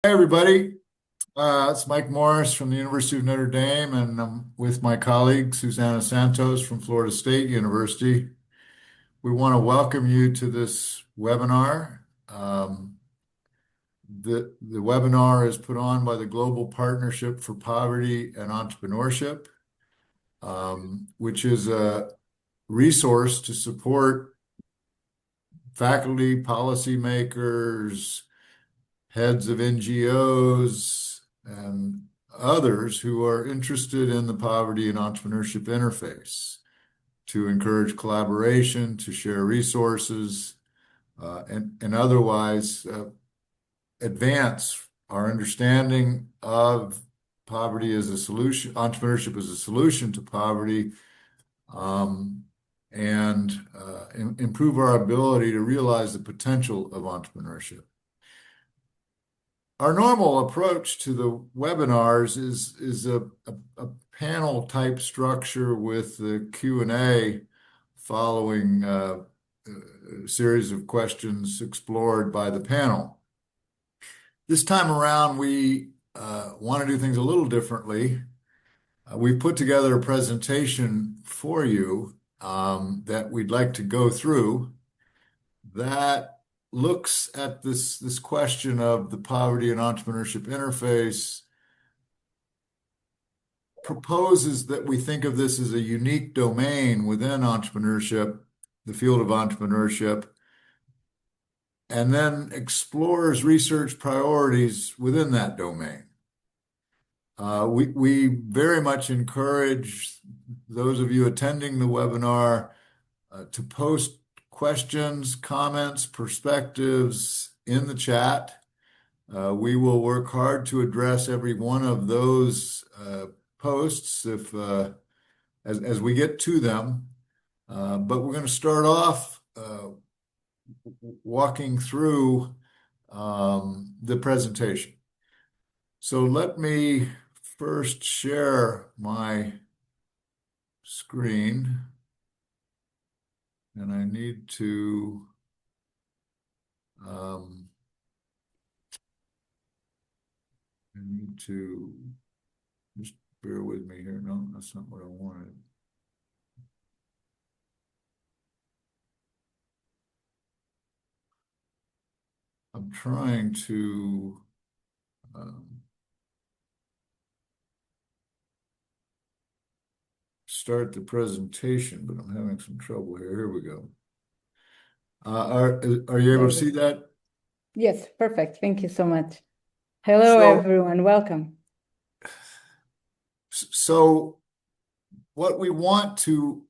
Hey, everybody. It's Mike Morris from the University of Notre Dame, and I'm with my colleague Susanna Santos from Florida State University. We want to welcome you to this webinar. The webinar is put on by the Global Partnership for Poverty and Entrepreneurship, which is a resource to support faculty, policymakers, heads of NGOs, and others who are interested in the poverty and entrepreneurship interface to encourage collaboration, to share resources, and otherwise advance our understanding of poverty as a solution, entrepreneurship as a solution to poverty, and improve our ability to realize the potential of entrepreneurship. Our normal approach to the webinars is a panel type structure with the Q&A following a series of questions explored by the panel. This time around, we want to do things a little differently. We've put together a presentation for you that we'd like to go through that looks at this question of the poverty and entrepreneurship interface, proposes that we think of this as a unique domain within entrepreneurship, the field of entrepreneurship, and then explores research priorities within that domain. We very much encourage those of you attending the webinar to post questions, comments, perspectives in the chat. We will work hard to address every one of those posts as we get to them. But we're going to start off walking through the presentation. So let me first share my screen. And I need to just bear with me here. No, that's not what I wanted. I'm trying to start the presentation, but I'm having some trouble here. Here we go. Are you able to see that? Yes, perfect. Thank you so much. Hello, So, everyone. Welcome. So what we want to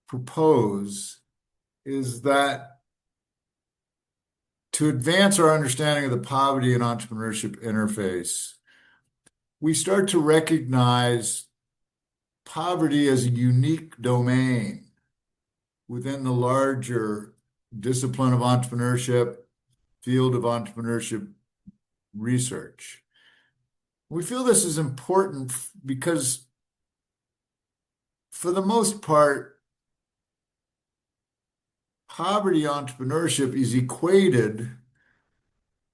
propose is that to advance our understanding of the poverty and entrepreneurship interface, we start to recognize poverty as a unique domain within the larger discipline of entrepreneurship, field of entrepreneurship research. We feel this is important because, for the most part, poverty entrepreneurship is equated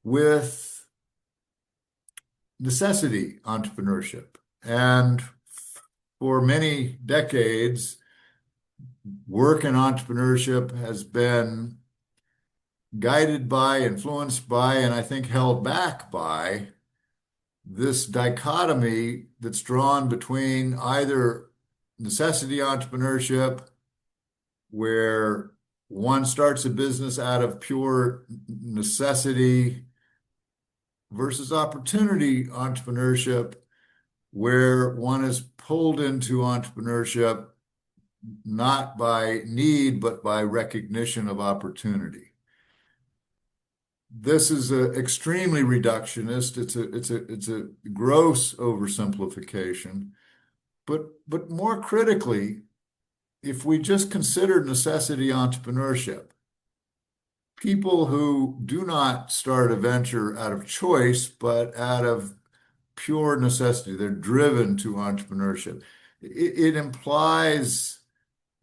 with necessity entrepreneurship. And for many decades, work in entrepreneurship has been guided by, influenced by, and I think held back by this dichotomy that's drawn between either necessity entrepreneurship, where one starts a business out of pure necessity, versus opportunity entrepreneurship, where one is pulled into entrepreneurship not by need, but by recognition of opportunity. This is extremely reductionist. It's a gross oversimplification. But more critically, if we just consider necessity entrepreneurship, people who do not start a venture out of choice, but out of pure necessity, they're driven to entrepreneurship. It implies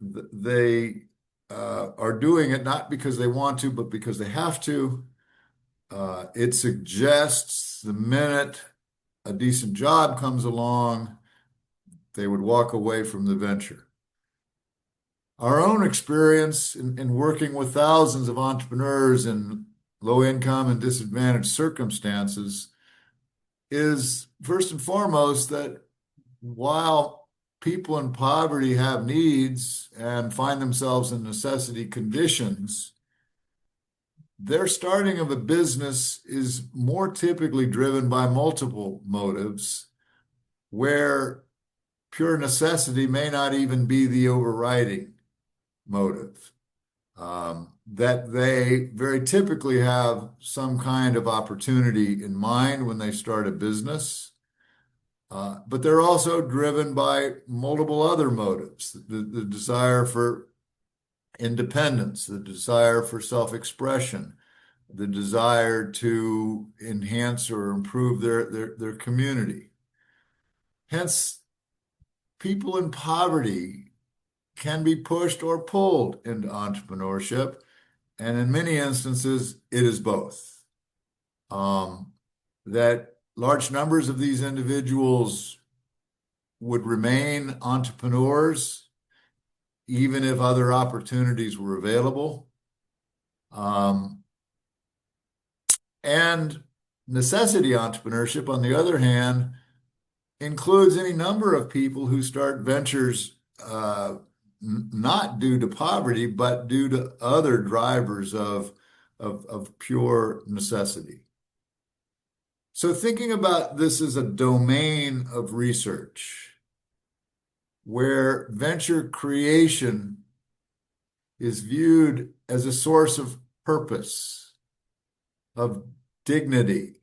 they are doing it not because they want to, but because they have to. It suggests the minute a decent job comes along, they would walk away from the venture. Our own experience in working with thousands of entrepreneurs in low income and disadvantaged circumstances is first and foremost that while people in poverty have needs and find themselves in necessity conditions, their starting of a business is more typically driven by multiple motives, where pure necessity may not even be the overriding motive. That they very typically have some kind of opportunity in mind when they start a business, but they're also driven by multiple other motives, the desire for independence, the desire for self-expression, the desire to enhance or improve their community. Hence, people in poverty can be pushed or pulled into entrepreneurship, and in many instances, it is both. Um, that large numbers of these individuals would remain entrepreneurs even if other opportunities were available. Um, and necessity entrepreneurship, on the other hand, includes any number of people who start ventures not due to poverty, but due to other drivers of pure necessity. So thinking about this as a domain of research where venture creation is viewed as a source of purpose, of dignity,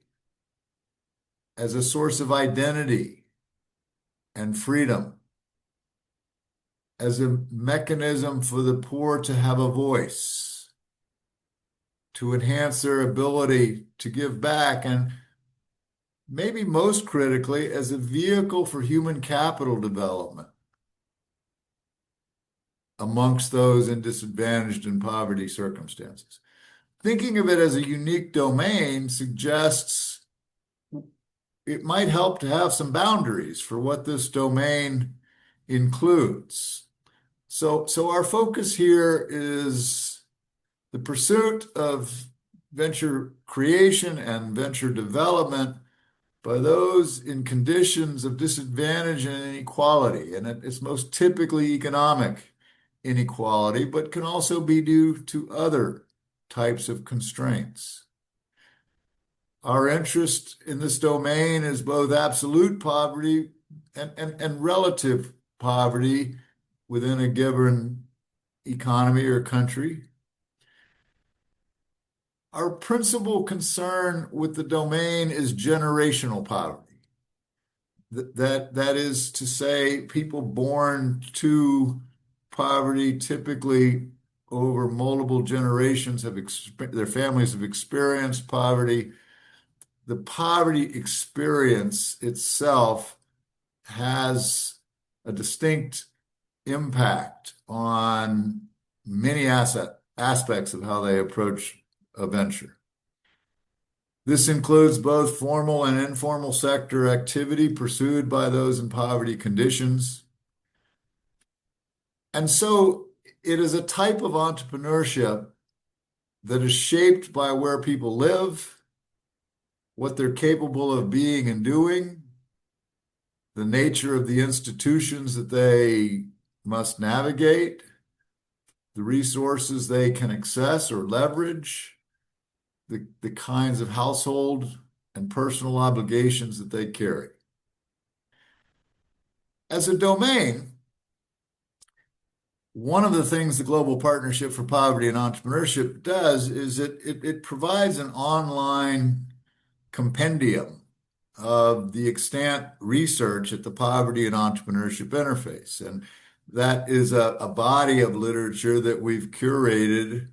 as a source of identity and freedom, as a mechanism for the poor to have a voice, to enhance their ability to give back, and maybe most critically, as a vehicle for human capital development amongst those in disadvantaged and poverty circumstances. Thinking of it as a unique domain suggests it might help to have some boundaries for what this domain includes. So our focus here is the pursuit of venture creation and venture development by those in conditions of disadvantage and inequality. And it's most typically economic inequality, but can also be due to other types of constraints. Our interest in this domain is both absolute poverty and relative poverty within a given economy or country. Our principal concern with the domain is generational poverty. That is to say, people born to poverty typically over multiple generations their families have experienced poverty. The poverty experience itself has a distinct impact on many aspects of how they approach a venture. This includes both formal and informal sector activity pursued by those in poverty conditions. And so it is a type of entrepreneurship that is shaped by where people live, what they're capable of being and doing, the nature of the institutions that they must navigate, the resources they can access or leverage, the kinds of household and personal obligations that they carry. As a domain, one of the things the Global Partnership for Poverty and Entrepreneurship does is it provides an online compendium of the extant research at the poverty and entrepreneurship interface. And that is a body of literature that we've curated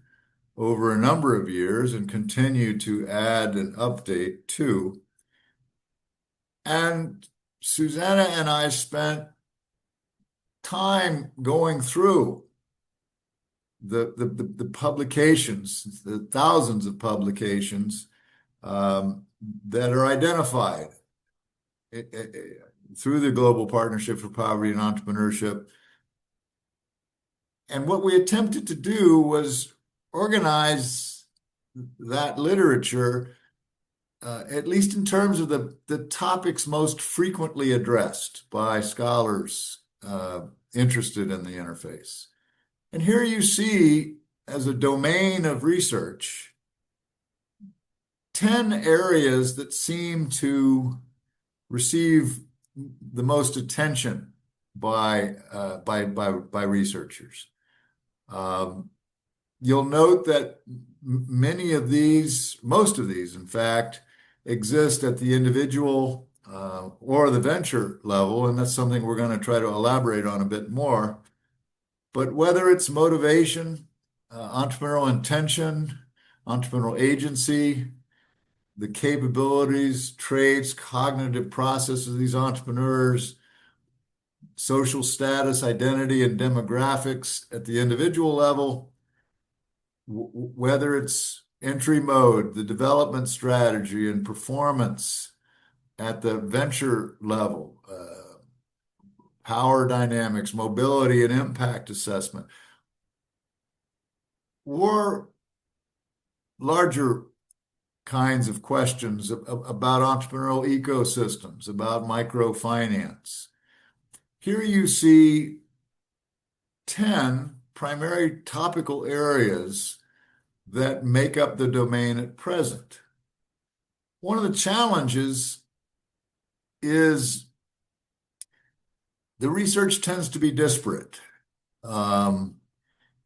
over a number of years and continue to add and update to. And Susanna and I spent time going through the publications, the thousands of publications um, that are identified eh, eh, eh, through the Global Partnership for Poverty and Entrepreneurship. And what we attempted to do was organize that literature, at least in terms of the topics most frequently addressed by scholars interested in the interface. And here you see, as a domain of research, 10 areas that seem to receive the most attention by researchers. Um, you'll note that many of these, most of these, in fact, exist at the individual or the venture level, and that's something we're going to try to elaborate on a bit more. But whether it's motivation, entrepreneurial intention, entrepreneurial agency, the capabilities, traits, cognitive processes of these entrepreneurs, social status, identity, and demographics at the individual level, whether it's entry mode, the development strategy, and performance at the venture level, power dynamics, mobility, and impact assessment, or larger kinds of questions about entrepreneurial ecosystems, about microfinance. Here you see 10 primary topical areas that make up the domain at present. One of the challenges is the research tends to be disparate.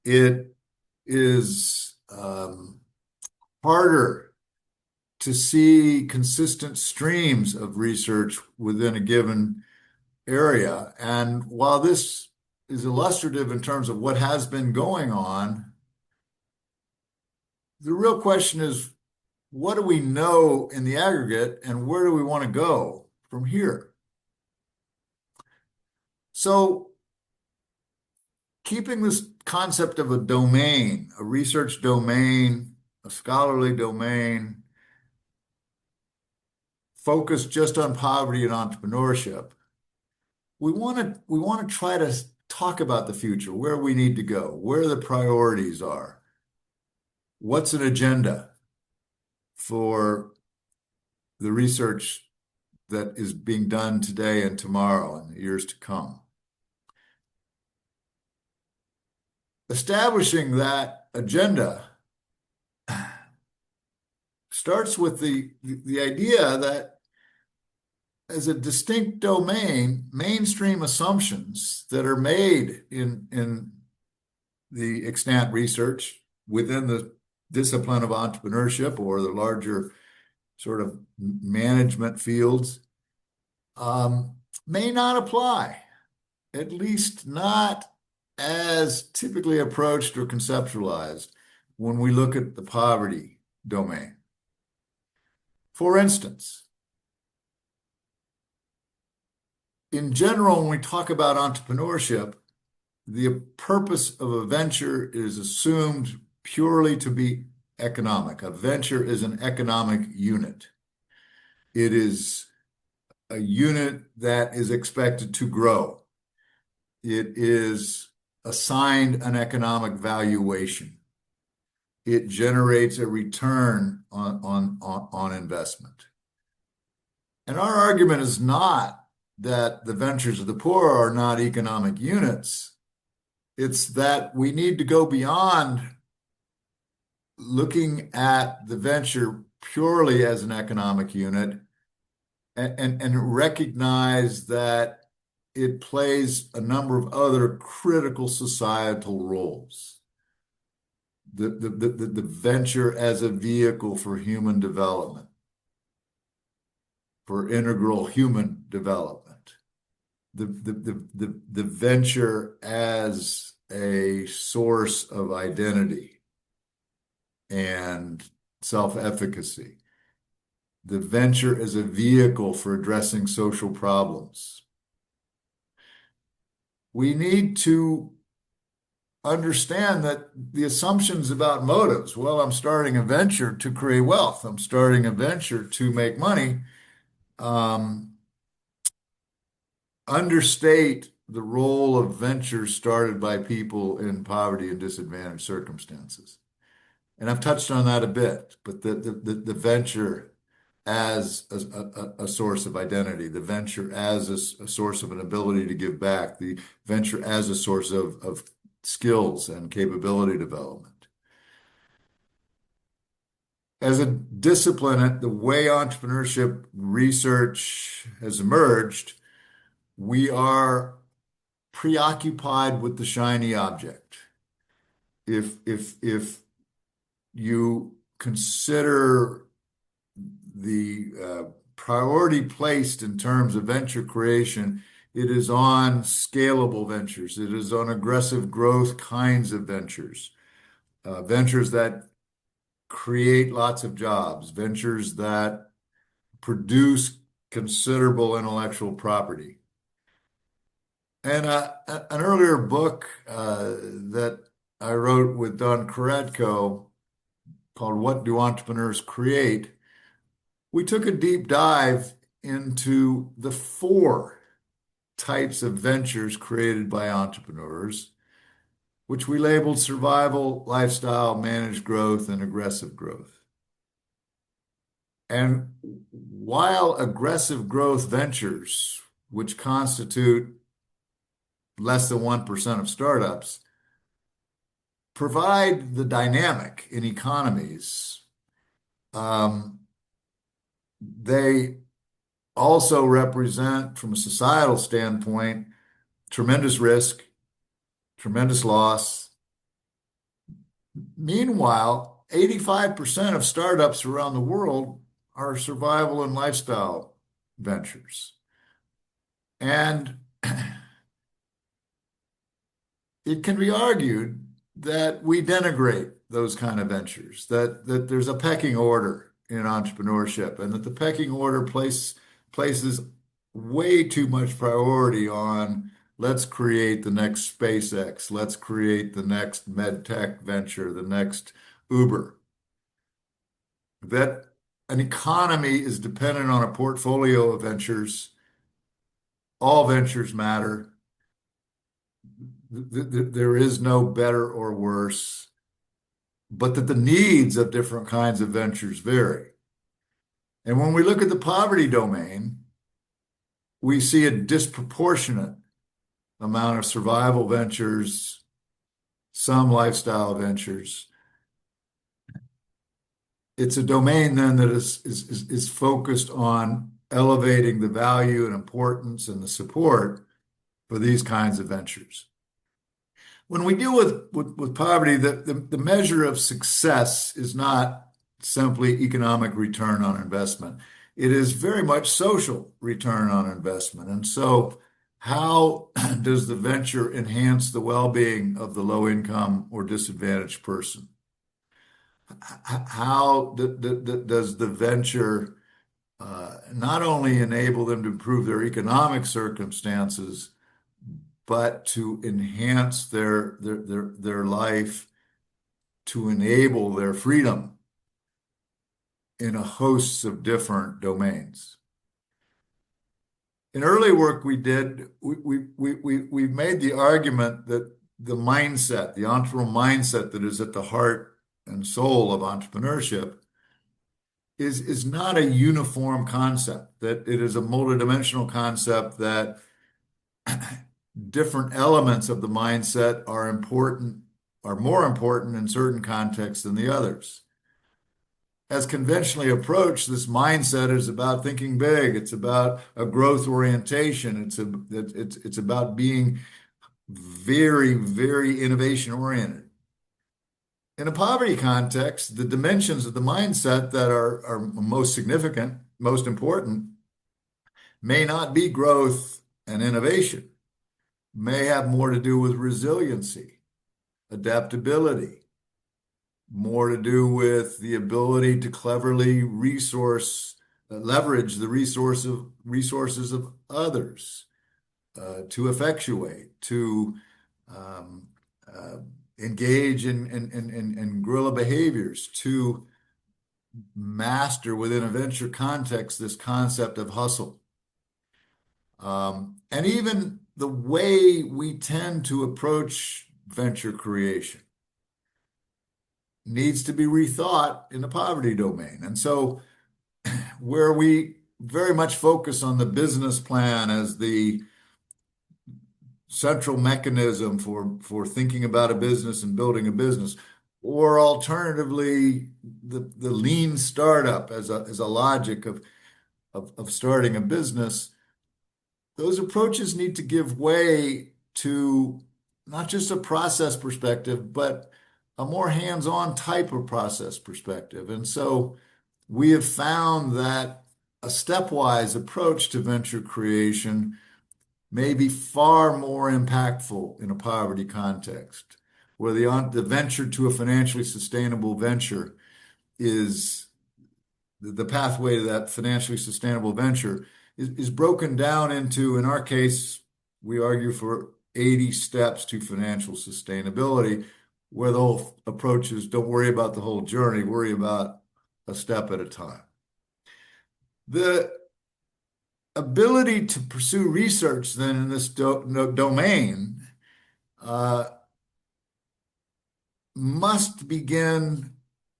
It is harder to see consistent streams of research within a given area. And while this is illustrative in terms of what has been going on, the real question is, what do we know in the aggregate and where do we want to go from here? So keeping this concept of a domain, a research domain, a scholarly domain, focused just on poverty and entrepreneurship, we want to try to talk about the future, where we need to go, where the priorities are, what's an agenda for the research that is being done today and tomorrow and the years to come. Establishing that agenda starts with the idea that as a distinct domain, mainstream assumptions that are made in the extant research within the discipline of entrepreneurship or the larger sort of management fields may not apply, at least not as typically approached or conceptualized when we look at the poverty domain. For instance, in general, when we talk about entrepreneurship, the purpose of a venture is assumed purely to be economic. A venture is an economic unit. It is a unit that is expected to grow. It is assigned an economic valuation. It generates a return on investment. And our argument is not that the ventures of the poor are not economic units. It's that we need to go beyond looking at the venture purely as an economic unit and recognize that it plays a number of other critical societal roles. The venture as a vehicle for human development, for integral human development, the venture as a source of identity and self-efficacy, the venture as a vehicle for addressing social problems. We need to understand that the assumptions about motives, well, I'm starting a venture to create wealth, I'm starting a venture to make money, um, understate the role of ventures started by people in poverty and disadvantaged circumstances. And I've touched on that a bit, but the venture as a source of identity, the venture as a source of an ability to give back, the venture as a source of skills and capability development. As a discipline, the way entrepreneurship research has emerged, we are preoccupied with the shiny object. If you consider the priority placed in terms of venture creation, it is on scalable ventures. It is on aggressive growth kinds of ventures, ventures that create lots of jobs, ventures that produce considerable intellectual property. And an earlier book that I wrote with Don Karatko called What Do Entrepreneurs Create? We took a deep dive into the four types of ventures created by entrepreneurs, which we labeled survival, lifestyle, managed growth, and aggressive growth. And while aggressive growth ventures, which constitute less than 1% of startups, provide the dynamic in economies, they also represent, from a societal standpoint, tremendous risk, tremendous loss. Meanwhile, 85% of startups around the world are survival and lifestyle ventures. And it can be argued that we denigrate those kind of ventures, that there's a pecking order in entrepreneurship, and that the pecking order places way too much priority on let's create the next SpaceX, let's create the next med tech venture, the next Uber. That an economy is dependent on a portfolio of ventures. All ventures matter. There is no better or worse, but that the needs of different kinds of ventures vary. And when we look at the poverty domain, we see a disproportionate amount of survival ventures, some lifestyle ventures. It's a domain then that is focused on elevating the value and importance and the support for these kinds of ventures. When we deal with poverty, the measure of success is not simply economic return on investment. It is very much social return on investment. And so, how does the venture enhance the well-being of the low-income or disadvantaged person? How does the venture not only enable them to improve their economic circumstances, but to enhance their life, to enable their freedom in a host of different domains? In early work we did, we made the argument that the mindset, the entrepreneurial mindset that is at the heart and soul of entrepreneurship is not a uniform concept, that it is a multidimensional concept, that different elements of the mindset are important, are more important in certain contexts than the others. As conventionally approached, this mindset is about thinking big. It's about a growth orientation. It's about being very, very innovation oriented. In a poverty context, the dimensions of the mindset that are most significant, most important, may not be growth and innovation, may have more to do with resiliency, adaptability, more to do with the ability to cleverly leverage the resources of others, to effectuate, to uh, engage in guerrilla behaviors to master within a venture context this concept of hustle. And even the way we tend to approach venture creation needs to be rethought in the poverty domain. And so, where we very much focus on the business plan as the central mechanism for thinking about a business and building a business, or alternatively, the lean startup as a logic of starting a business, those approaches need to give way to not just a process perspective, but a more hands-on type of process perspective. And so we have found that a stepwise approach to venture creation may be far more impactful in a poverty context, where the venture to a financially sustainable venture is the pathway to that financially sustainable venture is broken down into, in our case, we argue for 80 steps to financial sustainability, where the whole approach is don't worry about the whole journey, worry about a step at a time. The ability to pursue research then in this domain uh, must begin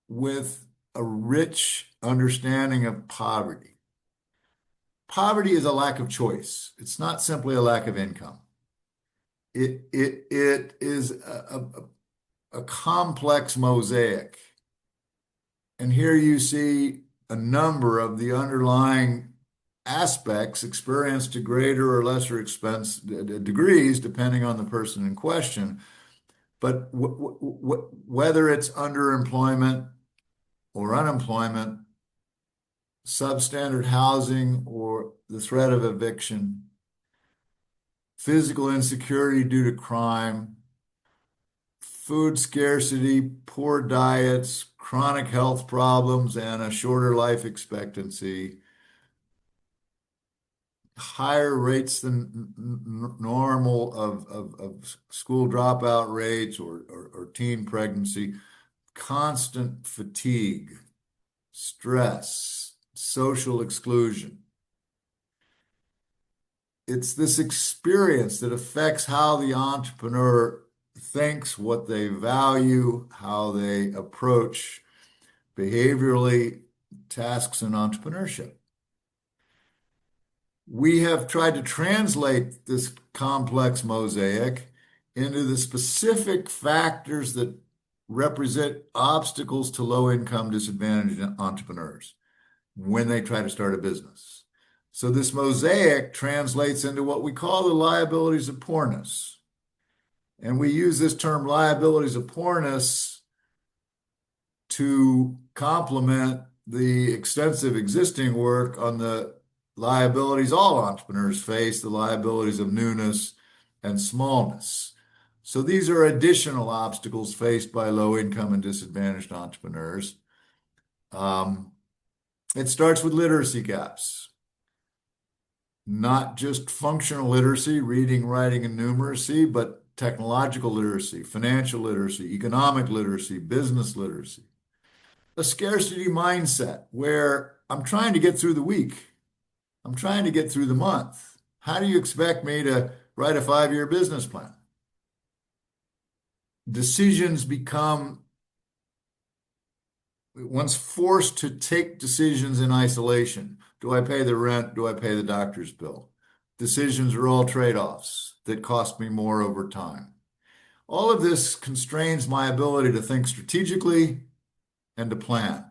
with a rich understanding of poverty. Poverty is a lack of choice. It's not simply a lack of income. It is a complex mosaic. And here you see a number of the underlying aspects experienced to greater or lesser expense degrees, depending on the person in question. But whether it's underemployment or unemployment, substandard housing or the threat of eviction, physical insecurity due to crime, food scarcity, poor diets, chronic health problems, and a shorter life expectancy, higher rates than normal of school dropout rates or teen pregnancy, constant fatigue, stress, social exclusion. It's this experience that affects how the entrepreneur thinks, what they value, how they approach behaviorally tasks in entrepreneurship. We have tried to translate this complex mosaic into the specific factors that represent obstacles to low-income disadvantaged entrepreneurs when they try to start a business. So this mosaic translates into what we call the liabilities of poorness. And we use this term liabilities of poorness to complement the extensive existing work on the liabilities all entrepreneurs face, the liabilities of newness and smallness. So these are additional obstacles faced by low-income and disadvantaged entrepreneurs. It starts with literacy gaps, not just functional literacy, reading, writing, and numeracy, but technological literacy, financial literacy, economic literacy, business literacy. A scarcity mindset where I'm trying to get through the week. I'm trying to get through the month. How do you expect me to write a 5-year business plan? Decisions become, one's forced to take decisions in isolation. Do I pay the rent? Do I pay the doctor's bill? Decisions are all trade-offs that cost me more over time. All of this constrains my ability to think strategically and to plan.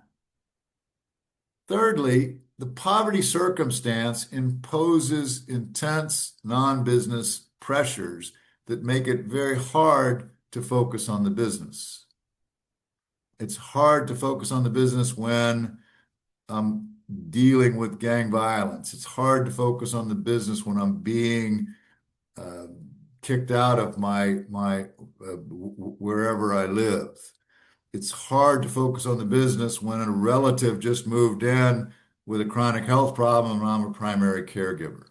Thirdly, the poverty circumstance imposes intense non-business pressures that make it very hard to focus on the business. It's hard to focus on the business when I'm dealing with gang violence. It's hard to focus on the business when I'm being uh, kicked out of my wherever I live. It's hard to focus on the business when a relative just moved in with a chronic health problem and I'm a primary caregiver.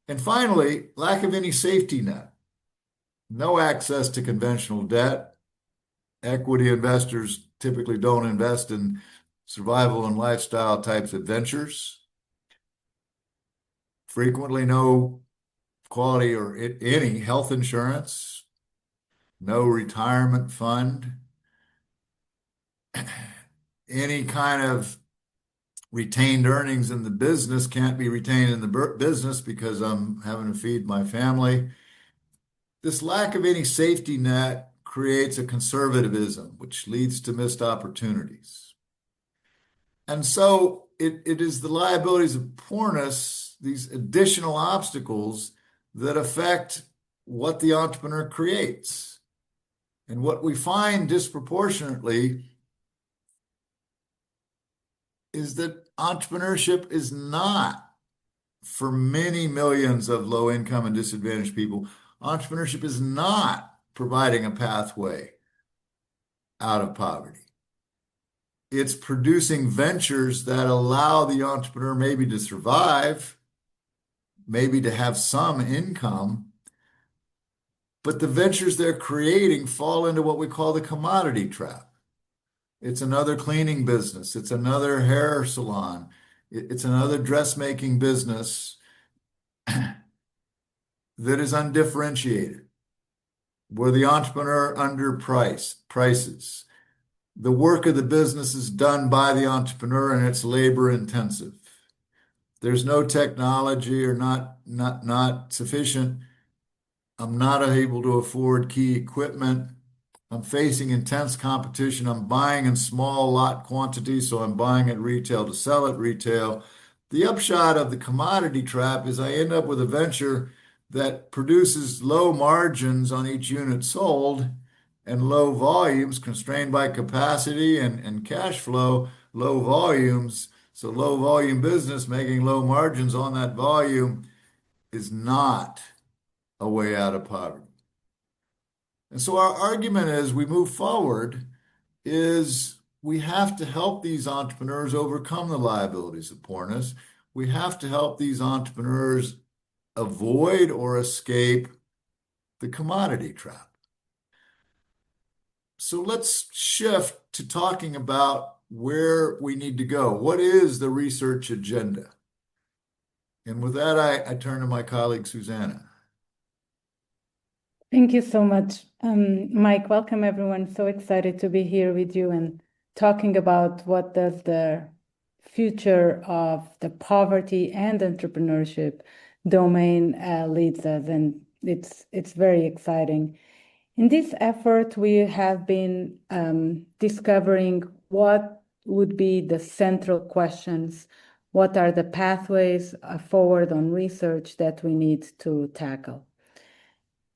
And finally, lack of any safety net. no access to conventional debt. Equity investors typically don't invest in survival and lifestyle types of ventures. Frequently, no quality or any health insurance, no retirement fund, any kind of retained earnings in the business can't be retained in the business because I'm having to feed my family. This lack of any safety net creates a conservatism, which leads to missed opportunities. And so it is the liabilities of poorness, these additional obstacles that affect what the entrepreneur creates. And what we find disproportionately is that entrepreneurship is not for many millions of low income and disadvantaged people. Entrepreneurship is not providing a pathway out of poverty. It's producing ventures that allow the entrepreneur maybe to survive, maybe to have some income, but the ventures they're creating fall into what we call the commodity trap. It's another cleaning business, it's another hair salon, it's another dressmaking business that is undifferentiated, where the entrepreneur prices. The work of the business is done by the entrepreneur and it's labor intensive. There's no technology or not sufficient. I'm not able to afford key equipment. I'm facing intense competition. I'm buying in small lot quantities, so I'm buying at retail to sell at retail. The upshot of the commodity trap is I end up with a venture that produces low margins on each unit sold and low volumes constrained by capacity and cash flow, low volumes. So low volume business making low margins on that volume is not a way out of poverty. And so our argument as we move forward is we have to help these entrepreneurs overcome the liabilities of poorness. We have to help these entrepreneurs avoid or escape the commodity trap. So let's shift to talking about where we need to go. What is the research agenda? And with that, I turn to my colleague, Susanna. Thank you so much, Mike. Welcome, everyone. So excited to be here with you and talking about what does the future of the poverty and entrepreneurship domain leads us, and it's very exciting. In this effort, we have been discovering what would be the central questions, what are the pathways forward on research that we need to tackle.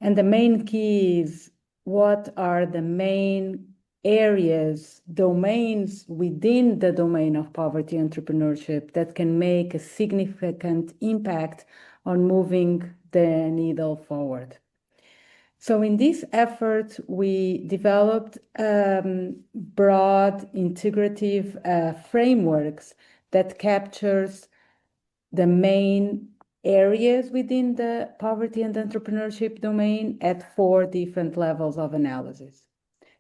And the main key is what are the main areas, domains within the domain of poverty entrepreneurship that can make a significant impact on moving the needle forward. So in this effort, we developed broad integrative frameworks that captures the main areas within the poverty and entrepreneurship domain at 4 different levels of analysis.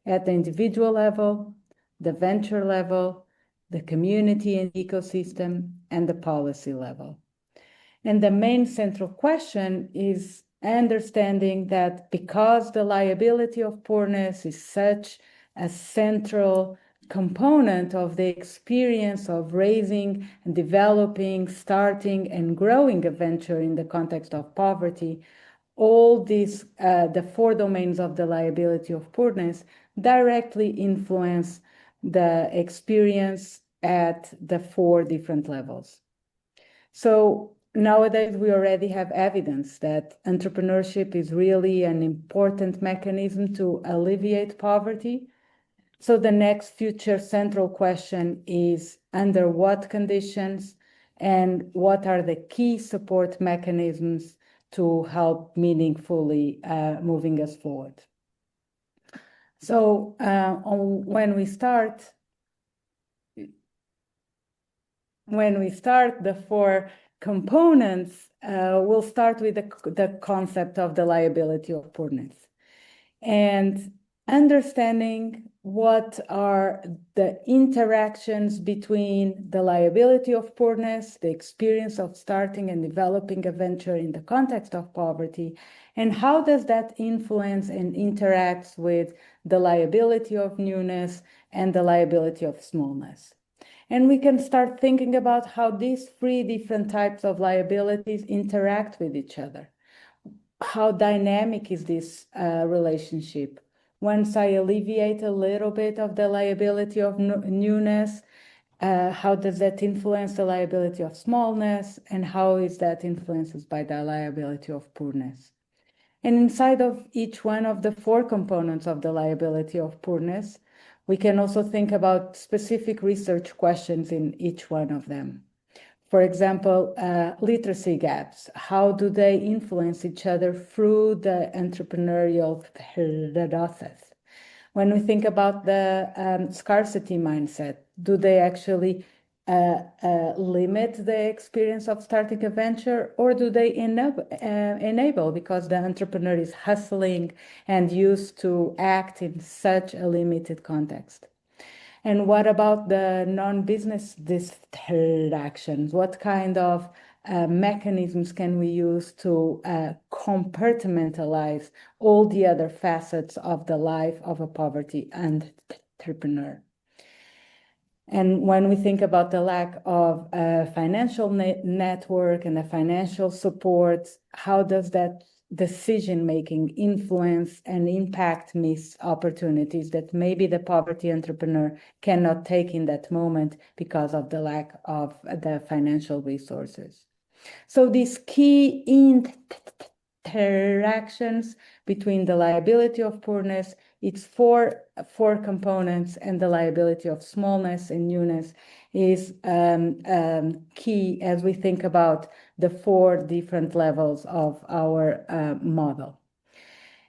At the individual level, the venture level, the community and ecosystem, and the policy level. And the main central question is understanding that because the liability of poorness is such a central component of the experience of raising and developing, starting and growing a venture in the context of poverty, all these, the 4 domains of the liability of poorness directly influence the experience at the 4 different levels. So nowadays, we already have evidence that entrepreneurship is really an important mechanism to alleviate poverty. So the next future central question is under what conditions and what are the key support mechanisms to help meaningfully moving us forward. So when we start the 4 components, we'll start with the concept of the liability of poorness. and understanding what are the interactions between the liability of poorness, the experience of starting and developing a venture in the context of poverty, and how does that influence and interacts with the liability of newness and the liability of smallness. And we can start thinking about how these three different types of liabilities interact with each other. How dynamic is this relationship? Once I alleviate a little bit of the liability of newness, how does that influence the liability of smallness, and how is that influenced by the liability of poorness? And inside of each one of the four components of the liability of poorness, we can also think about specific research questions in each one of them. For example, literacy gaps. How do they influence each other through the entrepreneurial process? When we think about the scarcity mindset, do they actually limit the experience of starting a venture, or do they enable because the entrepreneur is hustling and used to act in such a limited context? And what about the non-business distractions? What kind of mechanisms can we use to compartmentalize all the other facets of the life of a poverty entrepreneur? And when we think about the lack of a financial network and the financial support, how does that decision-making influence and impact missed opportunities that maybe the poverty entrepreneur cannot take in that moment because of the lack of the financial resources? So these key interactions between the liability of poorness, its four components, and the liability of smallness and newness is key as we think about the four different levels of our model.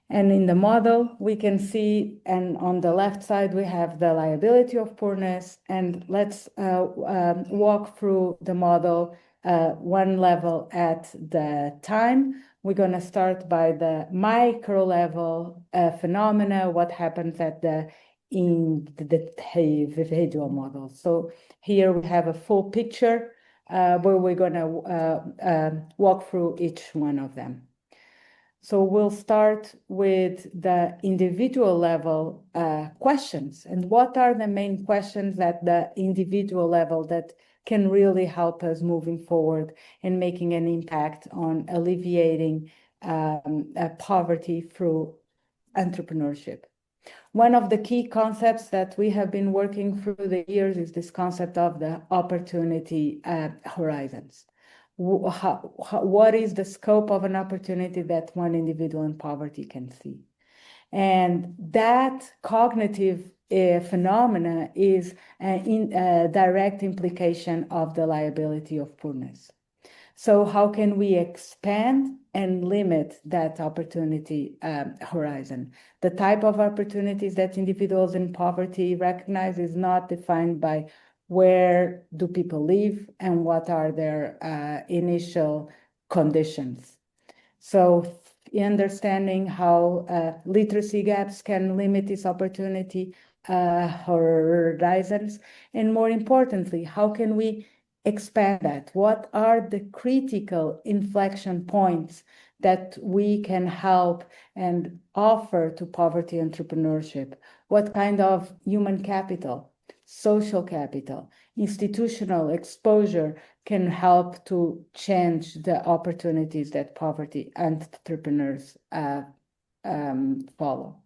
And in the model, we can see, and on the left side, we have the liability of poorness. And let's walk through the model one level at the time. We're going to start by the micro level phenomena, what happens at the individual model. So here we have a full picture where we're going to walk through each one of them. So we'll start with the individual level questions. And what are the main questions at the individual level that can really help us moving forward and making an impact on alleviating poverty through entrepreneurship? One of the key concepts that we have been working through the years is this concept of the opportunity horizons. What is the scope of an opportunity that one individual in poverty can see? And that cognitive phenomena is a direct implication of the liability of poorness. So how can we expand and limit that opportunity horizon? The type of opportunities that individuals in poverty recognize is not defined by where do people live and what are their initial conditions. So understanding how literacy gaps can limit this opportunity horizons, and more importantly, how can we expand that? What are the critical inflection points that we can help and offer to poverty entrepreneurship? What kind of human capital, social capital, institutional exposure can help to change the opportunities that poverty entrepreneurs follow?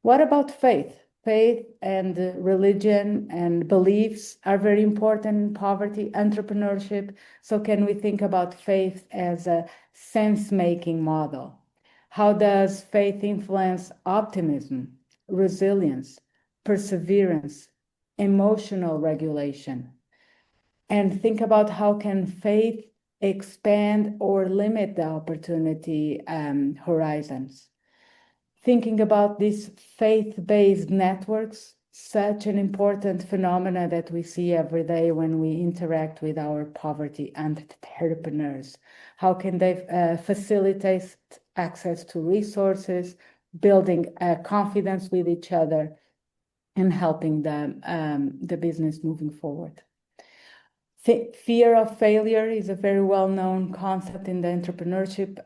What about faith? Faith and religion and beliefs are very important in poverty entrepreneurship. So can we think about faith as a sense-making model? How does faith influence optimism, resilience, perseverance, emotional regulation? And think about how can faith expand or limit the opportunity horizons. Thinking about these faith-based networks, such an important phenomena that we see every day when we interact with our poverty entrepreneurs. How can they facilitate access to resources, building confidence with each other and helping the business moving forward. Fear of failure is a very well-known concept in the entrepreneurship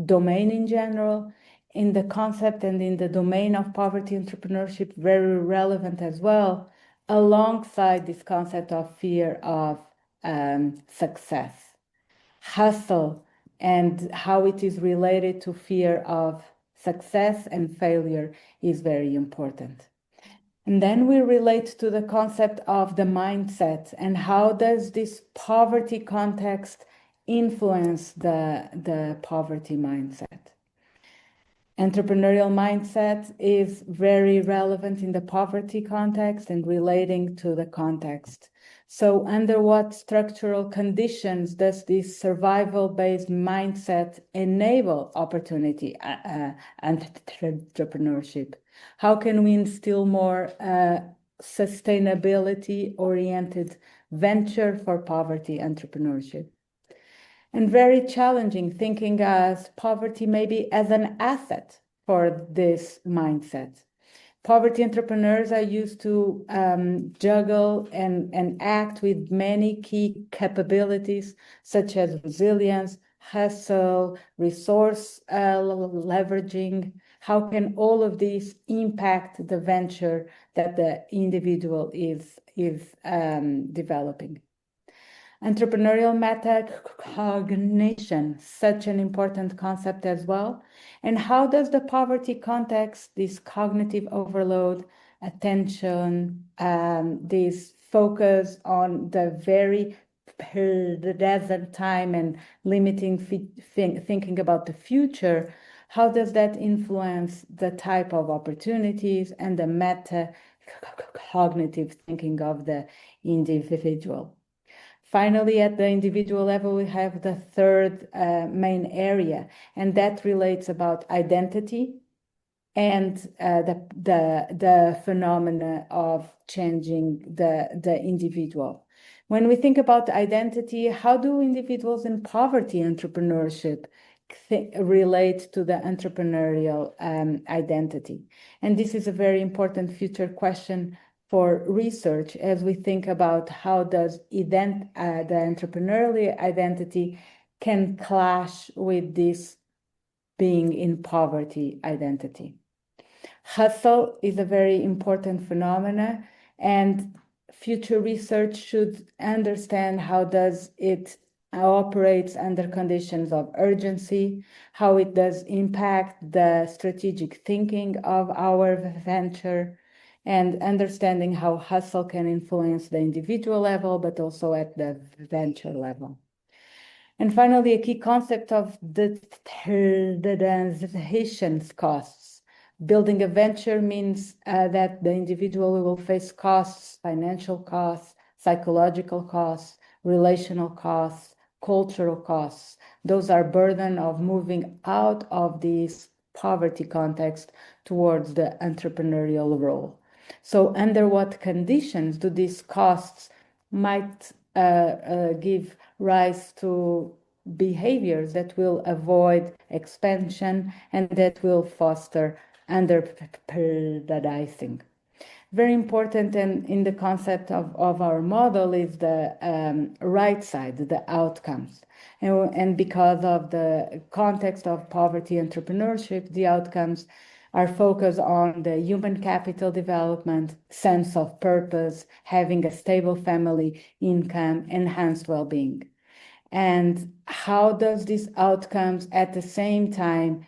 domain in general. In the concept and in the domain of poverty entrepreneurship, very relevant as well, alongside this concept of fear of success. Hustle and how it is related to fear of success and failure is very important. And then we relate to the concept of the mindset and how does this poverty context influence the poverty mindset. Entrepreneurial mindset is very relevant in the poverty context and relating to the context. So under what structural conditions does this survival-based mindset enable opportunity and entrepreneurship? How can we instill more sustainability-oriented venture for poverty entrepreneurship? And very challenging, thinking as poverty maybe as an asset for this mindset. Poverty entrepreneurs are used to juggle and act with many key capabilities, such as resilience, hustle, resource leveraging. How can all of these impact the venture that the individual is developing? Entrepreneurial metacognition, such an important concept as well. And how does the poverty context, this cognitive overload, attention, this focus on the very present time and limiting thinking about the future, how does that influence the type of opportunities and the meta-cognitive thinking of the individual? Finally, at the individual level, we have the third main area, and that relates about identity and the phenomena of changing the individual. When we think about identity, how do individuals in poverty entrepreneurship relate to the entrepreneurial identity? And this is a very important future question for research as we think about how does the entrepreneurial identity can clash with this being in poverty identity. Hustle is a very important phenomena, and future research should understand how does it operates under conditions of urgency, how it does impact the strategic thinking of our venture, and understanding how hustle can influence the individual level, but also at the venture level. And finally, a key concept of the transition costs. Building a venture means that the individual will face costs, financial costs, psychological costs, relational costs, cultural costs. Those are burden of moving out of this poverty context towards the entrepreneurial role. So under what conditions do these costs might give rise to behaviors that will avoid expansion and that will foster underparadising? Very important in the concept of our model is the right side, the outcomes. And because of the context of poverty entrepreneurship, the outcomes are focused on the human capital development, sense of purpose, having a stable family income, enhanced well-being. And how does these outcomes at the same time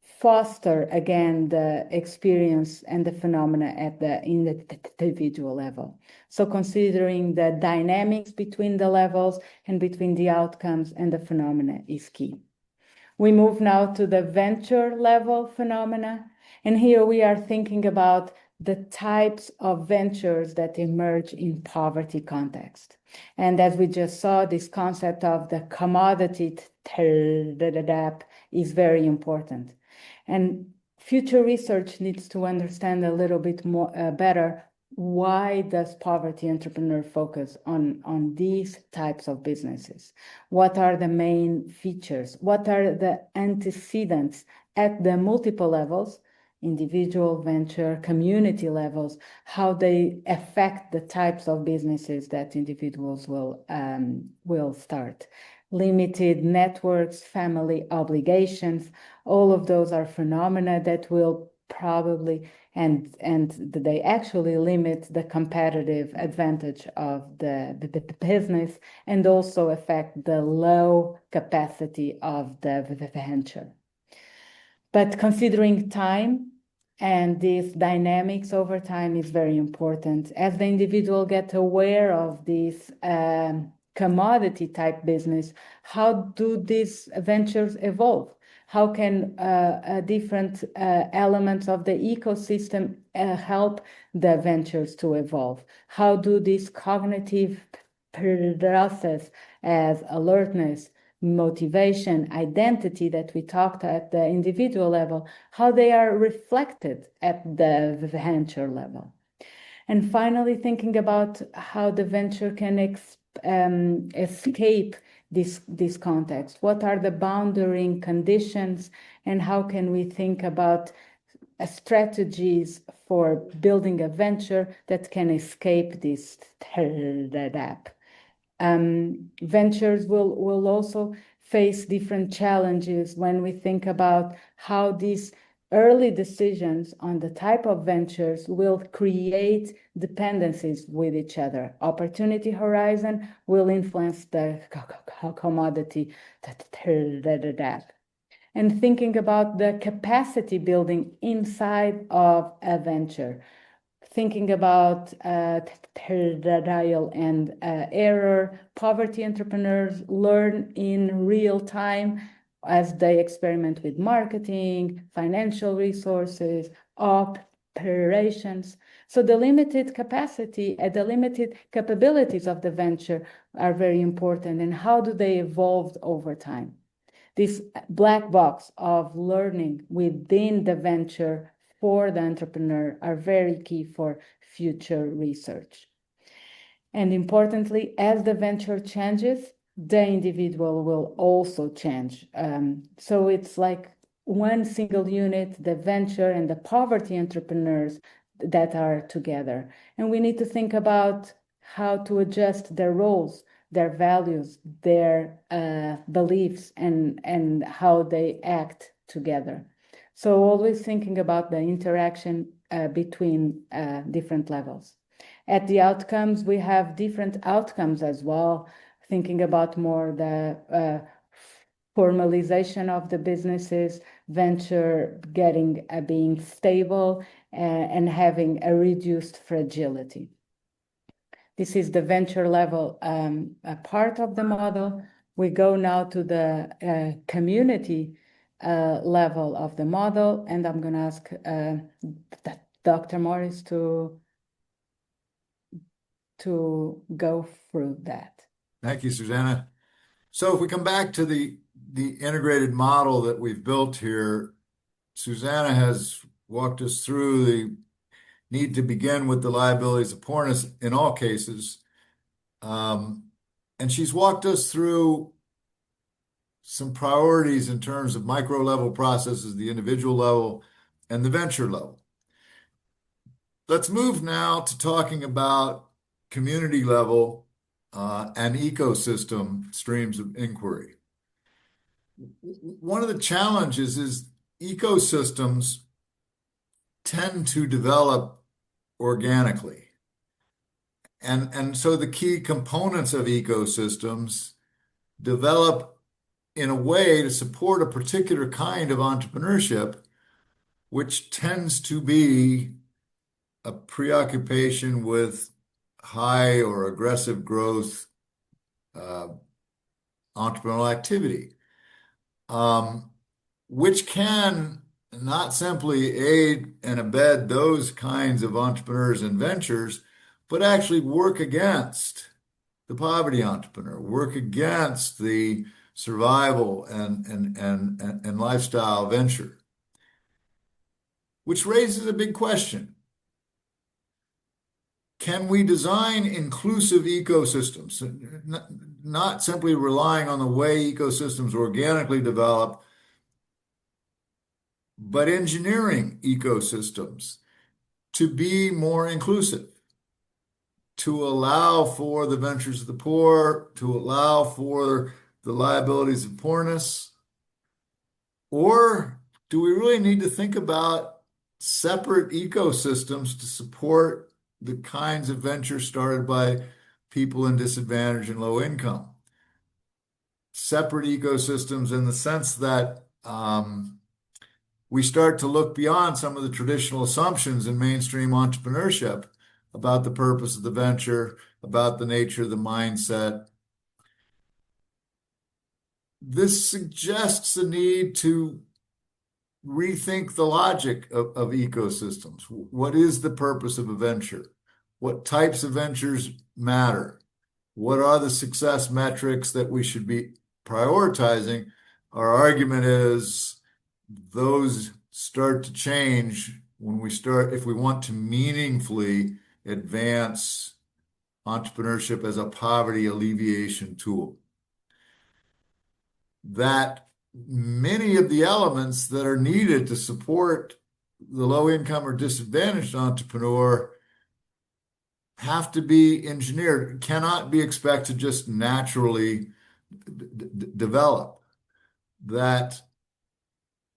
foster again the experience and the phenomena in the individual level? So considering the dynamics between the levels and between the outcomes and the phenomena is key. We move now to the venture level phenomena, and here we are thinking about the types of ventures that emerge in poverty context. And as we just saw, this concept of the commodity trap is very important. And future research needs to understand a little bit more better why does poverty entrepreneur focus on these types of businesses? What are the main features? What are the antecedents at the multiple levels, individual, venture, community levels, how they affect the types of businesses that individuals will start. Limited networks, family obligations, all of those are phenomena that will probably and they actually limit the competitive advantage of the business and also affect the low capacity of the venture. But considering time and these dynamics over time is very important. As the individual gets aware of this commodity type business, how do these ventures evolve? How can different elements of the ecosystem help the ventures to evolve? How do these cognitive process as alertness, motivation, identity that we talked at the individual level, how they are reflected at the venture level? And finally, thinking about how the venture can escape this context. What are the boundary conditions, and how can we think about strategies for building a venture that can escape this trap? Ventures will also face different challenges when we think about how these early decisions on the type of ventures will create dependencies with each other. Opportunity horizon will influence the commodity that. And thinking about the capacity building inside of a venture, thinking about trial and error. Poverty entrepreneurs learn in real time as they experiment with marketing, financial resources, operations. So the limited capacity and the limited capabilities of the venture are very important. And how do they evolve over time? This black box of learning within the venture for the entrepreneur are very key for future research. And importantly, as the venture changes, the individual will also change. So it's like one single unit, the venture and the poverty entrepreneurs that are together. And we need to think about how to adjust their roles, their values, their beliefs, and how they act together. So always thinking about the interaction between different levels. At the outcomes, we have different outcomes as well, thinking about more the formalization of the businesses, venture getting being stable and having a reduced fragility. This is the venture level part of the model. We go now to the community level of the model, and I'm going to ask Dr. Morris to go through that. Thank you, Susanna. So if we come back to the integrated model that we've built here, Susanna has walked us through the need to begin with the liabilities of poorness in all cases. And she's walked us through some priorities in terms of micro level processes, the individual level, and the venture level. Let's move now to talking about community level and ecosystem streams of inquiry. One of the challenges is ecosystems tend to develop organically. And so the key components of ecosystems develop in a way to support a particular kind of entrepreneurship, which tends to be a preoccupation with high or aggressive growth entrepreneurial activity, which can not simply aid and abet those kinds of entrepreneurs and ventures, but actually work against the poverty entrepreneur, work against the survival and lifestyle venture, which raises a big question. Can we design inclusive ecosystems, not simply relying on the way ecosystems organically develop, but engineering ecosystems to be more inclusive, to allow for the ventures of the poor, to allow for the liabilities of poorness? Or do we really need to think about separate ecosystems to support the kinds of ventures started by people in disadvantage and low income? Separate ecosystems in the sense that we start to look beyond some of the traditional assumptions in mainstream entrepreneurship about the purpose of the venture, about the nature of the mindset. This suggests a need to rethink the logic of ecosystems. What is the purpose of a venture? What types of ventures matter? What are the success metrics that we should be prioritizing? Our argument is those start to change when we start, if we want to meaningfully advance entrepreneurship as a poverty alleviation tool. That many of the elements that are needed to support the low income or disadvantaged entrepreneur have to be engineered, cannot be expected to just naturally develop. That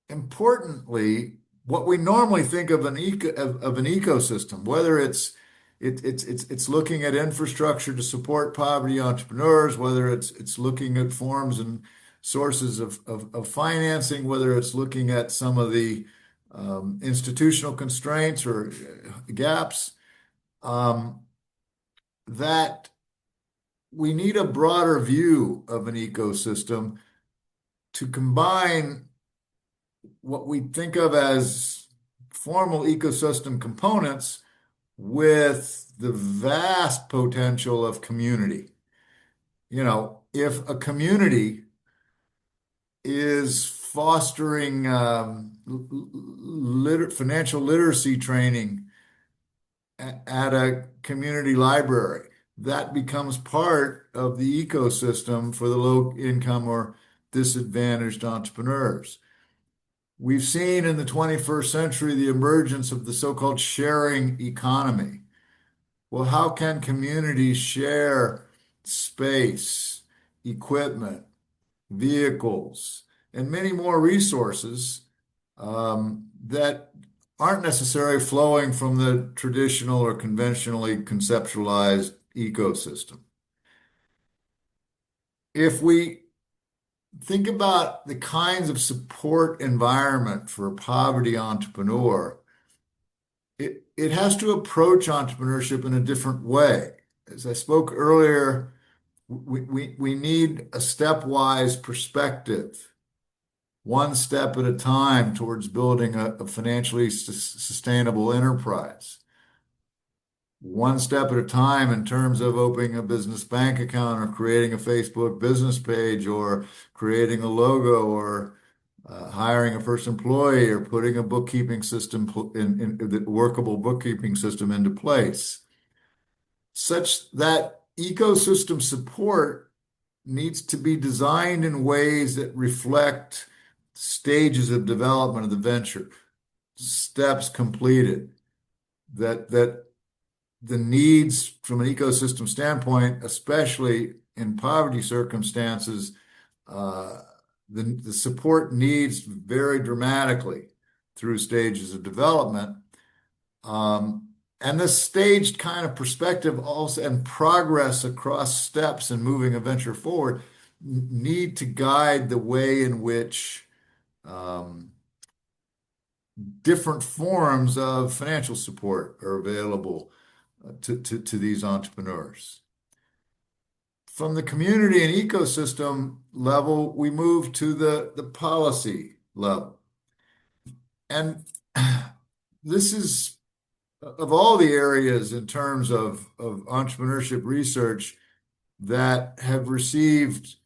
importantly, what we normally think of of an ecosystem, whether it's looking at infrastructure to support poverty entrepreneurs, whether it's looking at forms and sources of financing, whether it's looking at some of the institutional constraints or gaps, um, that we need a broader view of an ecosystem to combine what we think of as formal ecosystem components with the vast potential of community. If a community is fostering financial literacy training at a community library, that becomes part of the ecosystem for the low income or disadvantaged entrepreneurs. We've seen in the 21st century the emergence of the so-called sharing economy. Well, how can communities share space, equipment, vehicles, and many more resources that aren't necessarily flowing from the traditional or conventionally conceptualized ecosystem? If we think about the kinds of support environment for a poverty entrepreneur, it has to approach entrepreneurship in a different way. As I spoke earlier, we need a stepwise perspective, one step at a time towards building a financially sustainable enterprise. One step at a time in terms of opening a business bank account or creating a Facebook business page or creating a logo or hiring a first employee or putting a bookkeeping system in the workable bookkeeping system into place, such that ecosystem support needs to be designed in ways that reflect stages of development of the venture, steps completed, that the needs from an ecosystem standpoint, especially in poverty circumstances, the support needs vary dramatically through stages of development. And this staged kind of perspective also and progress across steps in moving a venture forward need to guide the way in which different forms of financial support are available to these entrepreneurs. From the community and ecosystem level, we move to the policy level. And this is, of all the areas in terms of entrepreneurship research that have received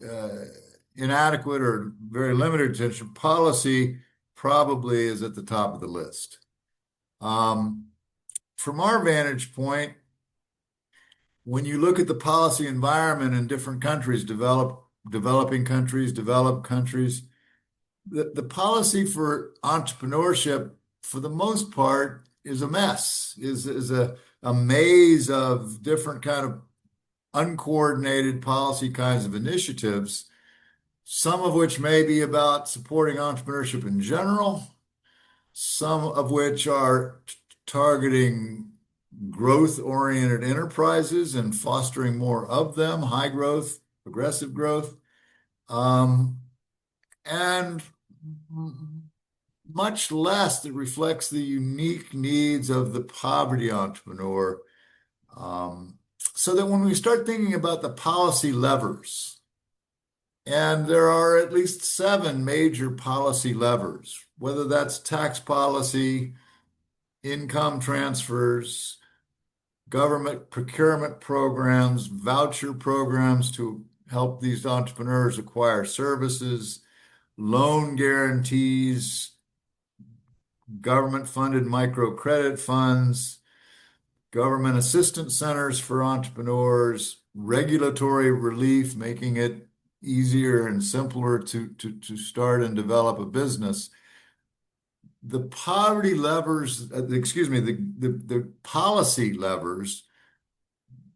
inadequate or very limited attention, policy probably is at the top of the list. From our vantage point, when you look at the policy environment in different countries, developing countries, developed countries, the policy for entrepreneurship, for the most part, is a mess, is a maze of different kind of uncoordinated policy kinds of initiatives, some of which may be about supporting entrepreneurship in general, some of which are targeting growth-oriented enterprises and fostering more of them, high growth, aggressive growth, um, and much less that reflects the unique needs of the poverty entrepreneur. Um, so that when we start thinking about the policy levers, and there are at least seven major policy levers, whether that's tax policy, income transfers, government procurement programs, voucher programs to help these entrepreneurs acquire services, loan guarantees, government-funded microcredit funds, government assistance centers for entrepreneurs, regulatory relief, making it easier and simpler to start and develop a business. The poverty levers, excuse me, the policy levers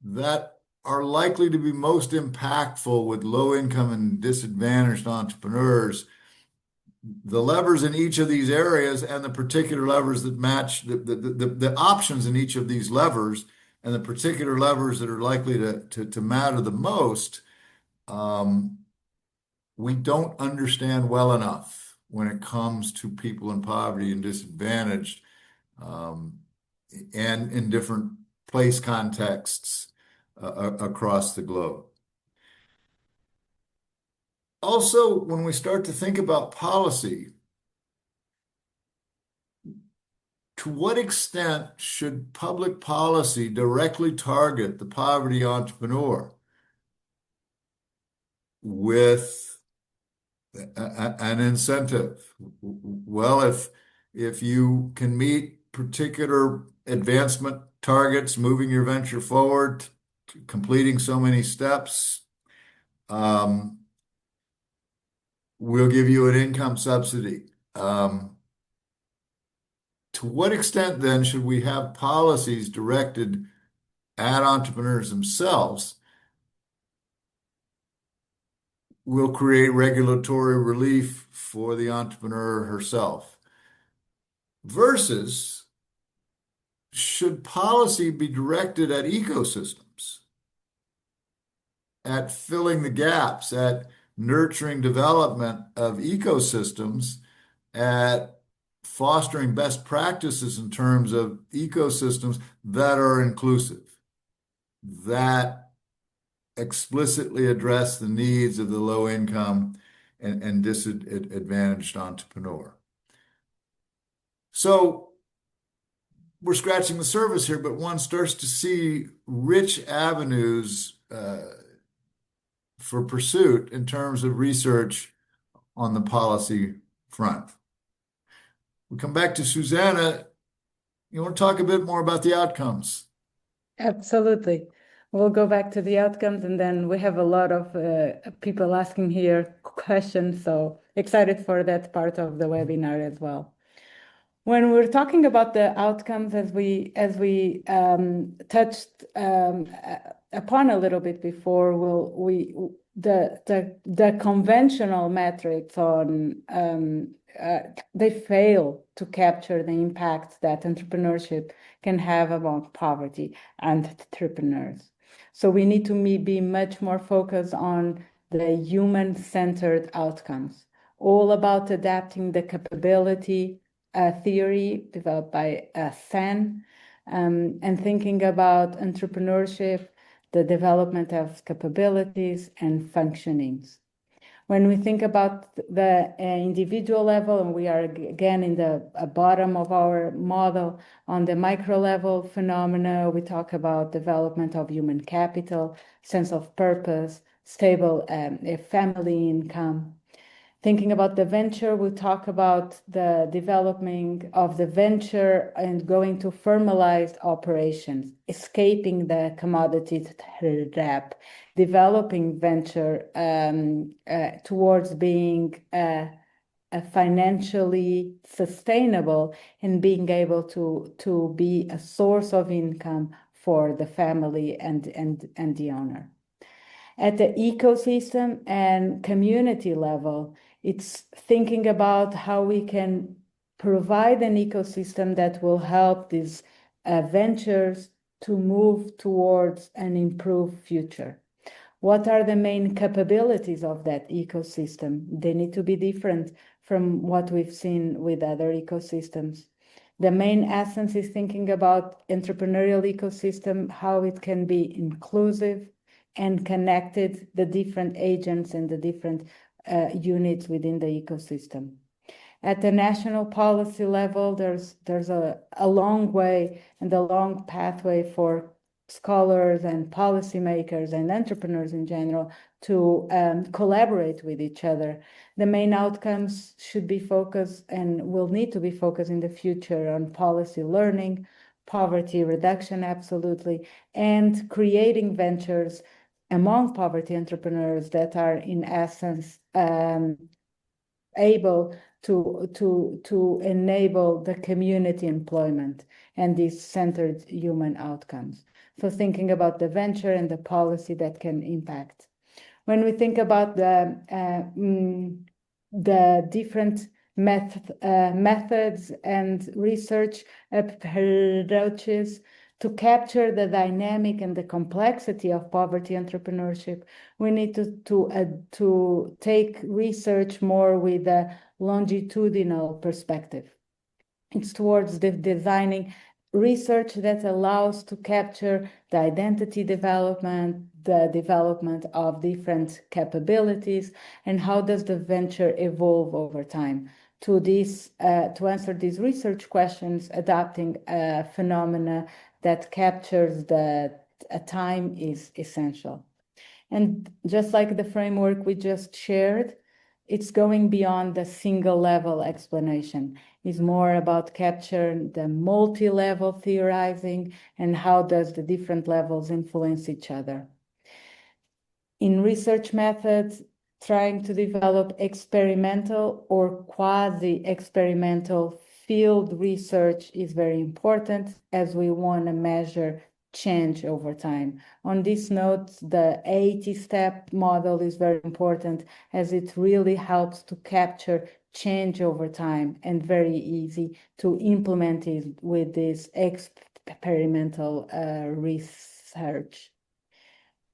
that are likely to be most impactful with low income and disadvantaged entrepreneurs, the levers in each of these areas and the particular levers that match the options in each of these levers and the particular levers that are likely to matter the most, um, we don't understand well enough when it comes to people in poverty and disadvantaged, um, and in different place contexts across the globe. Also, when we start to think about policy, to what extent should public policy directly target the poverty entrepreneur with an incentive? Well, if you can meet particular advancement targets, moving your venture forward, completing so many steps, um, we'll give you an income subsidy. To what extent then should we have policies directed at entrepreneurs themselves will create regulatory relief for the entrepreneur herself? Versus, should policy be directed at ecosystems, at filling the gaps, at nurturing development of ecosystems, at fostering best practices in terms of ecosystems that are inclusive, that explicitly address the needs of the low income and disadvantaged entrepreneur? So we're scratching the surface here, but one starts to see rich avenues for pursuit in terms of research on the policy front. We come back to Susanna. You want to talk a bit more about the outcomes? Absolutely. We'll go back to the outcomes, and then we have a lot of people asking here questions. So excited for that part of the webinar as well. When we're talking about the outcomes, as we touched upon a little bit before, the conventional metrics on they fail to capture the impact that entrepreneurship can have among poverty and entrepreneurs. So we need to be much more focused on the human-centered outcomes, all about adapting the capability theory developed by Sen, and thinking about entrepreneurship, the development of capabilities and functionings. When we think about the individual level, and we are again in the bottom of our model, on the micro level phenomena, we talk about development of human capital, sense of purpose, stable family income. Thinking about the venture, we'll talk about the developing of the venture and going to formalized operations, escaping the commodity trap, developing venture towards being financially sustainable and being able to be a source of income for the family and the owner. At the ecosystem and community level, it's thinking about how we can provide an ecosystem that will help these ventures to move towards an improved future. What are the main capabilities of that ecosystem? They need to be different from what we've seen with other ecosystems. The main essence is thinking about entrepreneurial ecosystem, how it can be inclusive and connected the different agents and the different units within the ecosystem. At the national policy level, there's a long way and a long pathway for scholars and policymakers and entrepreneurs in general to collaborate with each other. The main outcomes should be focused and will need to be focused in the future on policy learning, poverty reduction, absolutely, and creating ventures among poverty entrepreneurs that are in essence able to enable the community employment and these centered human outcomes. So thinking about the venture and the policy that can impact. When we think about the different methods and research approaches to capture the dynamic and the complexity of poverty entrepreneurship, we need to take research more with a longitudinal perspective. It's towards designing research that allows to capture the identity development, the development of different capabilities, and how does the venture evolve over time. To answer these research questions, adapting a phenomena that captures the time is essential. And just like the framework we just shared, it's going beyond the single level explanation. It's more about capturing the multi-level theorizing and how does the different levels influence each other. In research methods, trying to develop experimental or quasi-experimental field research is very important as we want to measure change over time. On this note, the 80-step model is very important as it really helps to capture change over time and very easy to implement it with this experimental research.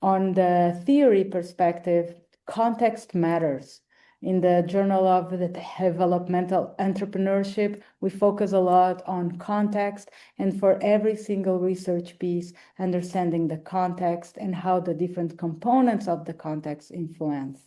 On the theory perspective, context matters. In the Journal of the Developmental Entrepreneurship, we focus a lot on context, and for every single research piece, understanding the context and how the different components of the context influence.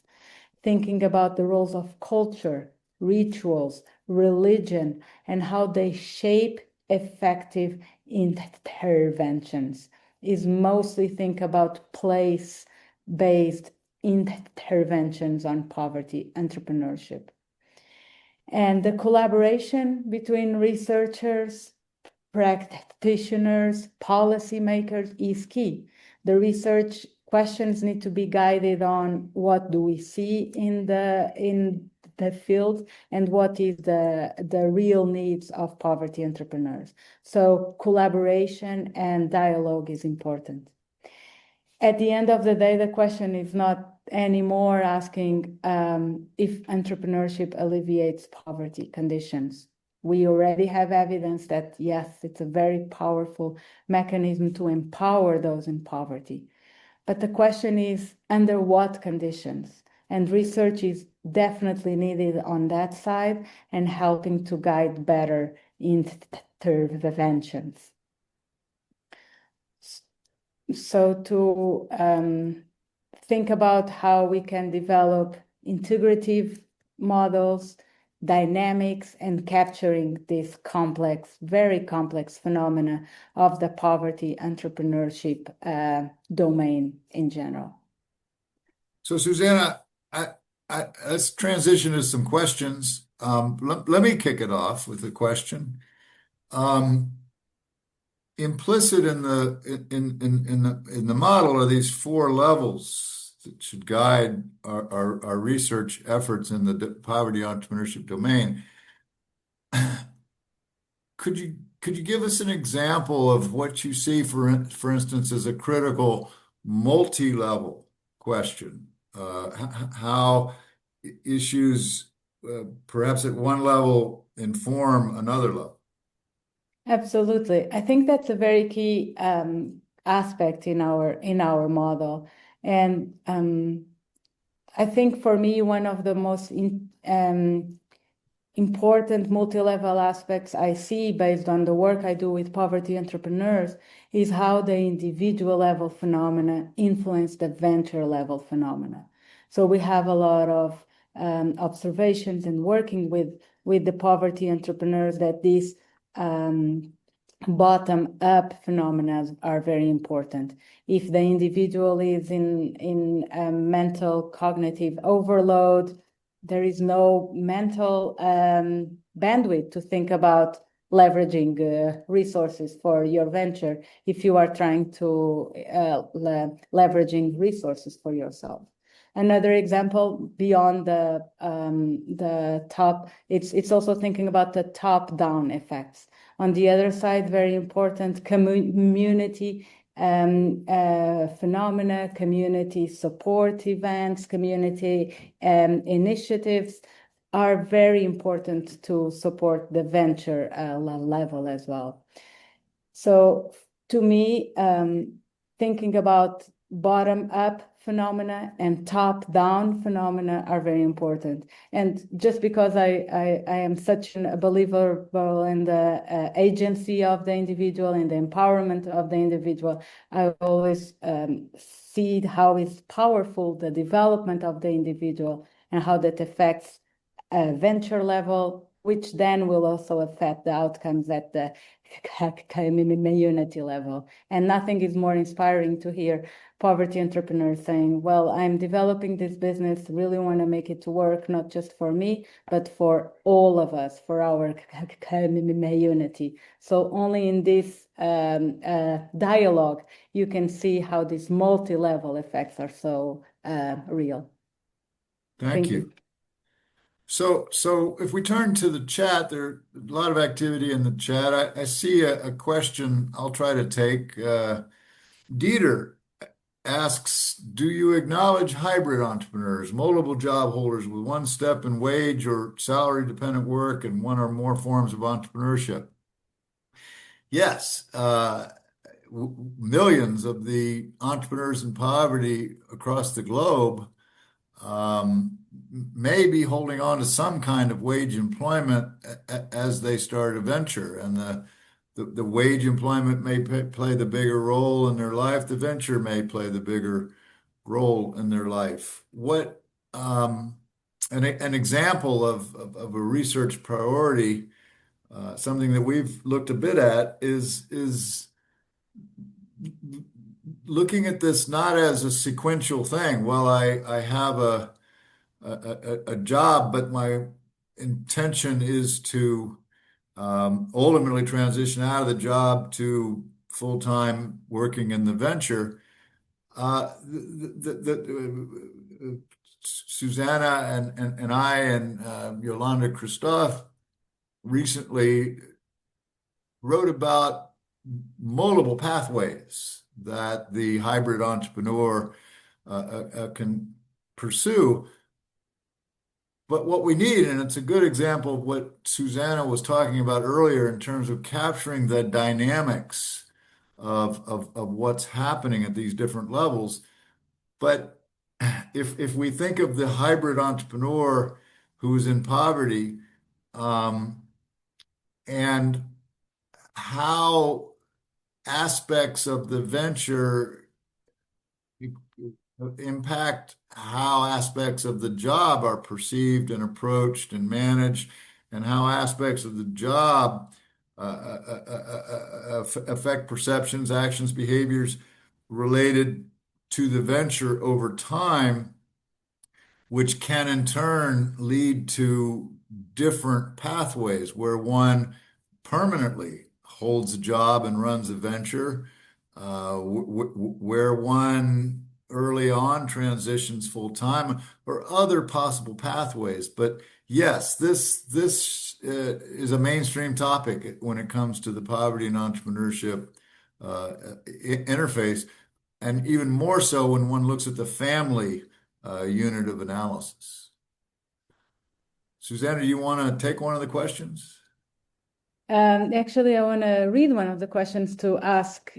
Thinking about the roles of culture, rituals, religion, and how they shape effective interventions is mostly think about place-based interventions on poverty entrepreneurship. And the collaboration between researchers, practitioners, policymakers is key. The research questions need to be guided on what do we see in the field and what is the real needs of poverty entrepreneurs. So collaboration and dialogue is important. At the end of the day, the question is not anymore asking if entrepreneurship alleviates poverty conditions. We already have evidence that, yes, it's a very powerful mechanism to empower those in poverty. But the question is, under what conditions? And research is definitely needed on that side and helping to guide better interventions. So to think about how we can develop integrative models, dynamics, and capturing this complex, very complex phenomena of the poverty entrepreneurship domain in general. So, Susanna, let's transition to some questions. Let me kick it off with a question. Implicit in the model are these four levels that should guide our research efforts in the poverty entrepreneurship domain. Could you give us an example of what you see, for instance, as a critical multi-level question? How issues, perhaps at one level, inform another level? Absolutely. I think that's a very key aspect in our model. And I think for me, one of the most important multi-level aspects I see based on the work I do with poverty entrepreneurs is how the individual level phenomena influence the venture level phenomena. So we have a lot of observations and working with the poverty entrepreneurs that these bottom-up phenomena are very important. If the individual is in mental cognitive overload, there is no mental bandwidth to think about leveraging resources for your venture if you are trying to leveraging resources for yourself. Another example beyond the top, it's also thinking about the top-down effects. On the other side, very important community phenomena, community support events, community initiatives are very important to support the venture level as well. So to me, thinking about bottom-up phenomena and top-down phenomena are very important. And just because I am such a believer in the agency of the individual and the empowerment of the individual, I always see how it's powerful the development of the individual and how that affects venture level, which then will also affect the outcomes at the community level. And nothing is more inspiring to hear poverty entrepreneurs saying, well, I'm developing this business, really want to make it to work, not just for me, but for all of us, for our community. So only in this dialogue, you can see how these multi-level effects are so real. Thank Thank you. you. So if we turn to the chat, there's a lot of activity in the chat. I see a question I'll try to take. Dieter asks, do you acknowledge hybrid entrepreneurs, multiple job holders with one step in wage or salary dependent work and one or more forms of entrepreneurship? Yes. Millions of the entrepreneurs in poverty across the globe um, may be holding on to some kind of wage employment as they start a venture. And the wage employment may play the bigger role in their life. The venture may play the bigger role in their life. Um, an example of a research priority, something that we've looked a bit at, is looking at this not as a sequential thing. Well, I have a job, but my intention is to ultimately transition out of the job to full-time working in the venture. Susanna and I and Yolanda Christoph recently wrote about multiple pathways that the hybrid entrepreneur can pursue. But what we need, and it's a good example of what Susanna was talking about earlier in terms of capturing the dynamics of what's happening at these different levels. But if we think of the hybrid entrepreneur who is in poverty, um, and how aspects of the venture impact how aspects of the job are perceived and approached and managed, and how aspects of the job affect perceptions, actions, behaviors related to the venture over time, which can in turn lead to different pathways where one permanently holds a job and runs a venture, where one early on transitions full time or other possible pathways. But yes, this is a mainstream topic when it comes to the poverty and entrepreneurship interface, and even more so when one looks at the family unit of analysis. Susanna, do you want to take one of the questions? Actually, I want to read one of the questions to ask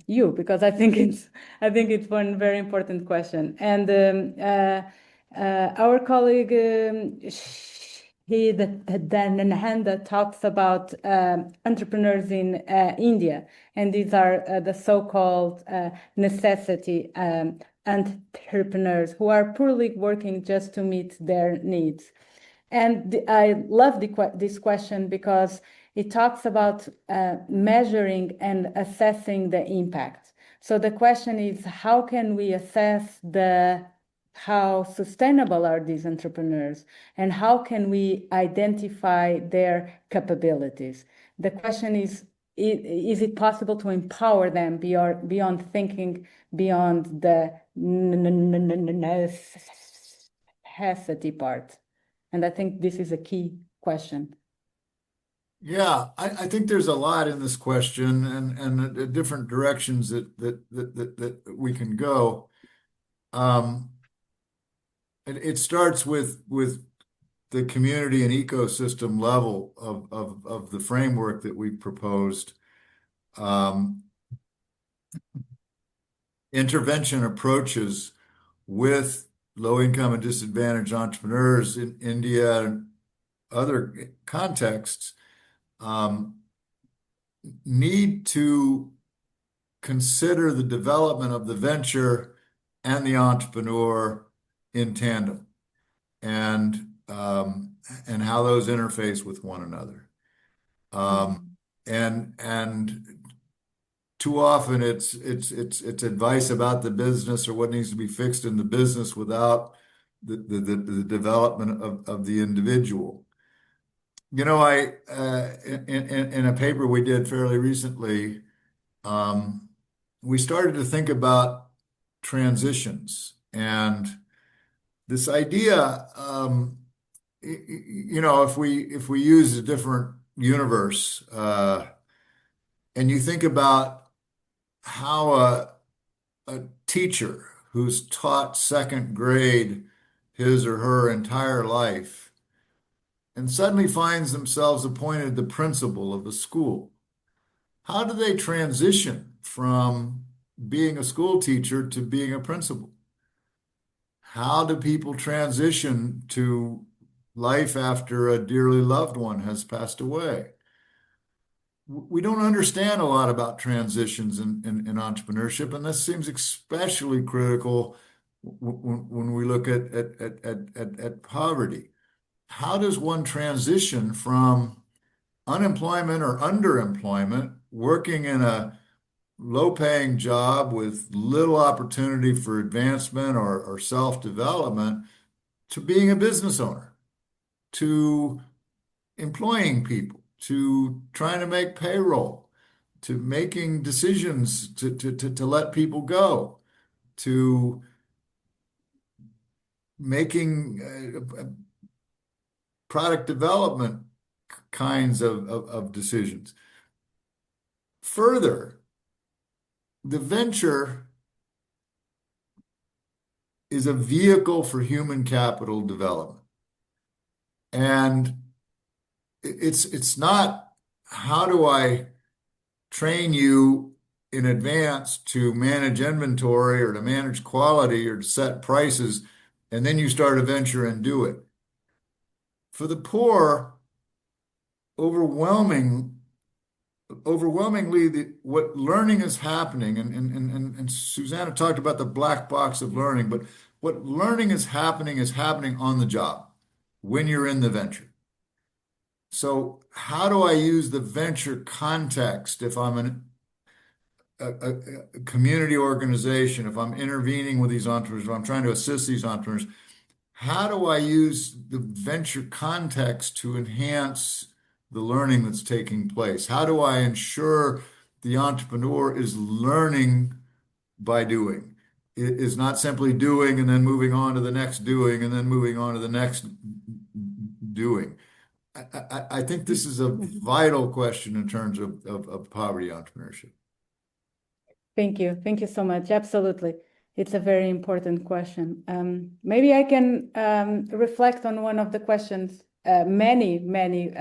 you because I think it's one very important question. And our colleague Hida talks about entrepreneurs in India, and these are the so-called necessity entrepreneurs who are poorly working just to meet their needs. And I love this question because it talks about measuring and assessing the impact. So the question is, how can we assess how sustainable are these entrepreneurs and how can we identify their capabilities? The question is it possible to empower them beyond thinking beyond the necessity part? And I think this is a key question. Yeah, I think there's a lot in this question and different directions that we can go. Um, it starts with the community and ecosystem level of the framework that we proposed. Um, Intervention approaches with low income and disadvantaged entrepreneurs in India and other contexts um, need to consider the development of the venture and the entrepreneur in tandem and how those interface with one another. Um, Mhm. and too often it's advice about the business or what needs to be fixed in the business without the development of the individual. You know, in a paper we did fairly recently, um, we started to think about transitions and this idea. You know, if we use a different universe, and you think about how a teacher who's taught second grade his or her entire life and suddenly finds themselves appointed the principal of a school. How do they transition from being a school teacher to being a principal? How do people transition to life after a dearly loved one has passed away? We don't understand a lot about transitions in entrepreneurship, and this seems especially critical when we look at poverty. How does one transition from unemployment or underemployment, working in a low-paying job with little opportunity for advancement or self-development, to being a business owner, to employing people, to trying to make payroll, to making decisions to let people go, to making product development kinds of decisions. Further, the venture is a vehicle for human capital development. And it's not how do I train you in advance to manage inventory or to manage quality or to set prices, and then you start a venture and do it. For the poor, overwhelming, overwhelmingly, what learning is happening, and Susanna talked about the black box of learning, but what learning is happening on the job when you're in the venture. So how do I use the venture context if I'm a community organization, if I'm intervening with these entrepreneurs, if I'm trying to assist these entrepreneurs, how do I use the venture context to enhance the learning that's taking place? How do I ensure the entrepreneur is learning by doing? is not simply doing and then moving on to the next doing and then moving on to the next doing. I think this is a Mhm. vital question in terms of poverty entrepreneurship. Thank you. Thank you so much. Absolutely. It's a very important question. Maybe I can reflect on one of the questions, many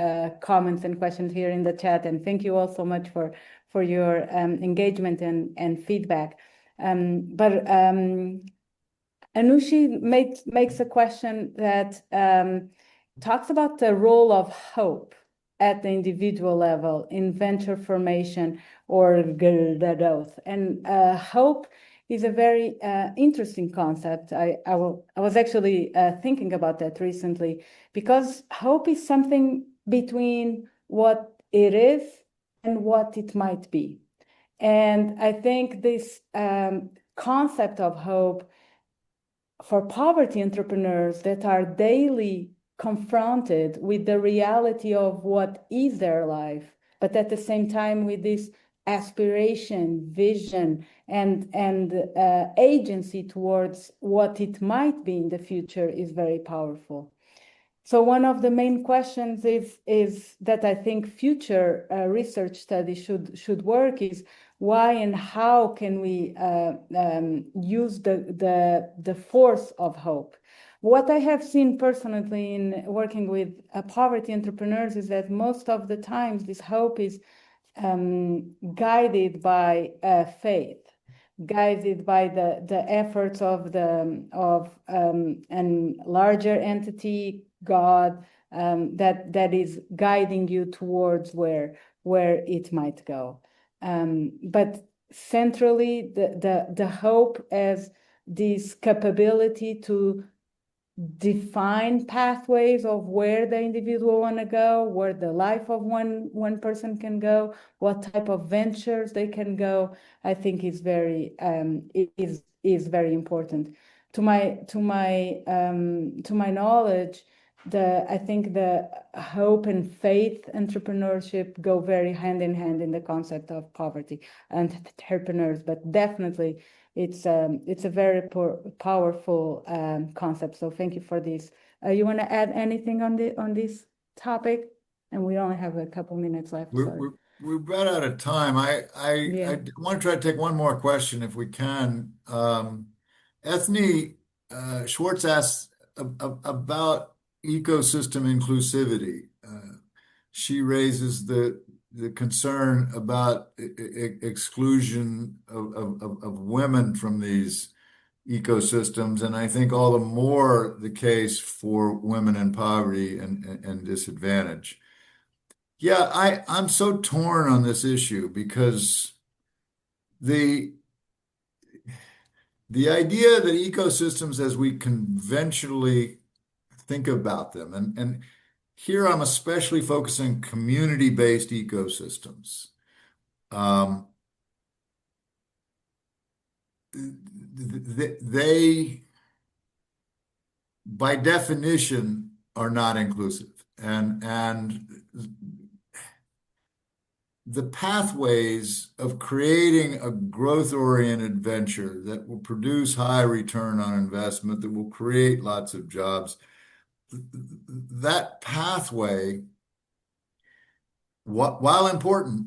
comments and questions here in the chat. And thank you all so much for your engagement and feedback. But Anushi makes a question that talks about the role of hope at the individual level in venture formation or growth. And hope is a very interesting concept. I was actually thinking about that recently because hope is something between what it is and what it might be. And I think this concept of hope for poverty entrepreneurs that are daily confronted with the reality of what is their life, but at the same time with this aspiration, vision, and agency towards what it might be in the future is very powerful. So one of the main questions is that I think future research studies should work is why and how can we use the force of hope. What I have seen personally in working with poverty entrepreneurs is that most of the times this hope is guided by faith, guided by the efforts of an larger entity, God, that is guiding you towards where it might go. But centrally, the hope as this capability to define pathways of where the individual want to go, where the life of one person can go, what type of ventures they can go, I think is very important. To my knowledge, I think the hope and faith entrepreneurship go very hand in hand in the concept of poverty and entrepreneurs, but definitely it's a very powerful concept. So thank you for this. You want to add anything on this topic? And we only have a couple minutes left. We're, Sorry. we're, we're about out of time. Yeah. I want to try to take one more question if we can. Ethne Schwartz asked about ecosystem inclusivity. She raises the concern about exclusion of women from these ecosystems, and I think all the more the case for women in poverty and disadvantage. Yeah, I'm so torn on this issue because the the idea that ecosystems as we conventionally think about them, and here I'm especially focusing community-based ecosystems. Um, they, by definition, are not inclusive, and the pathways of creating a growth-oriented venture that will produce high return on investment, that will create lots of jobs, that pathway, while important,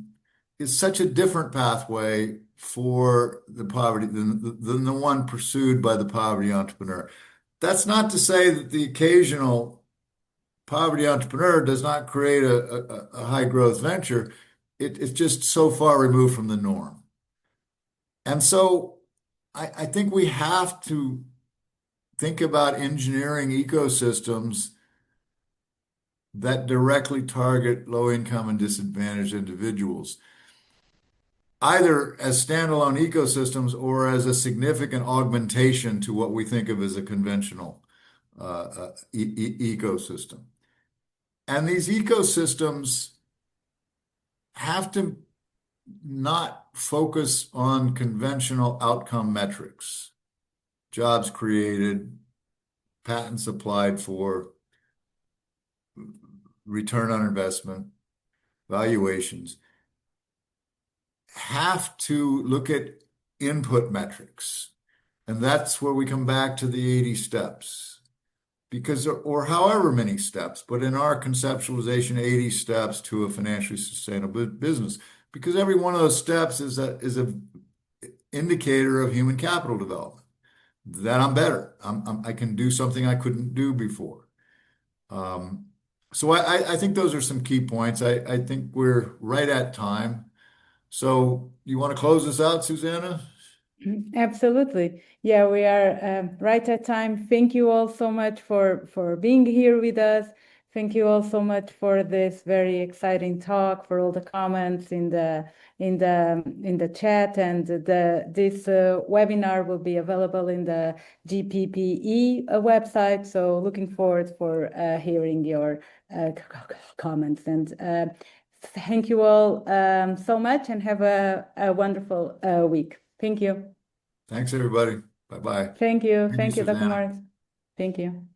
is such a different pathway for the poverty than the one pursued by the poverty entrepreneur. That's not to say that the occasional poverty entrepreneur does not create a high growth venture. It's just so far removed from the norm. And so I think we have to think about engineering ecosystems that directly target low income and disadvantaged individuals, either as standalone ecosystems or as a significant augmentation to what we think of as a conventional ecosystem. And these ecosystems have to not focus on conventional outcome metrics, jobs created, patents applied for, return on investment, valuations, have to look at input metrics. And that's where we come back to the 80 steps. Because, or however many steps, but in our conceptualization, 80 steps to a financially sustainable business. Because every one of those steps is a indicator of human capital development. That I'm better. I can do something I couldn't do before. Um, so I think those are some key points. I think we're right at time. So you want to close this out, Susanna? Absolutely. Yeah, we are right at time. Thank you all so much for being here with us. Thank you all so much for this very exciting talk, for all the comments in the chat, and this webinar will be available in the GPPE website. So looking forward for hearing your comments, and thank you all so much, and have a wonderful week. Thank you. Thanks, everybody. Bye-bye. Thank you. Thank you, Thank you, Dr. Susanna. Morris. Thank you.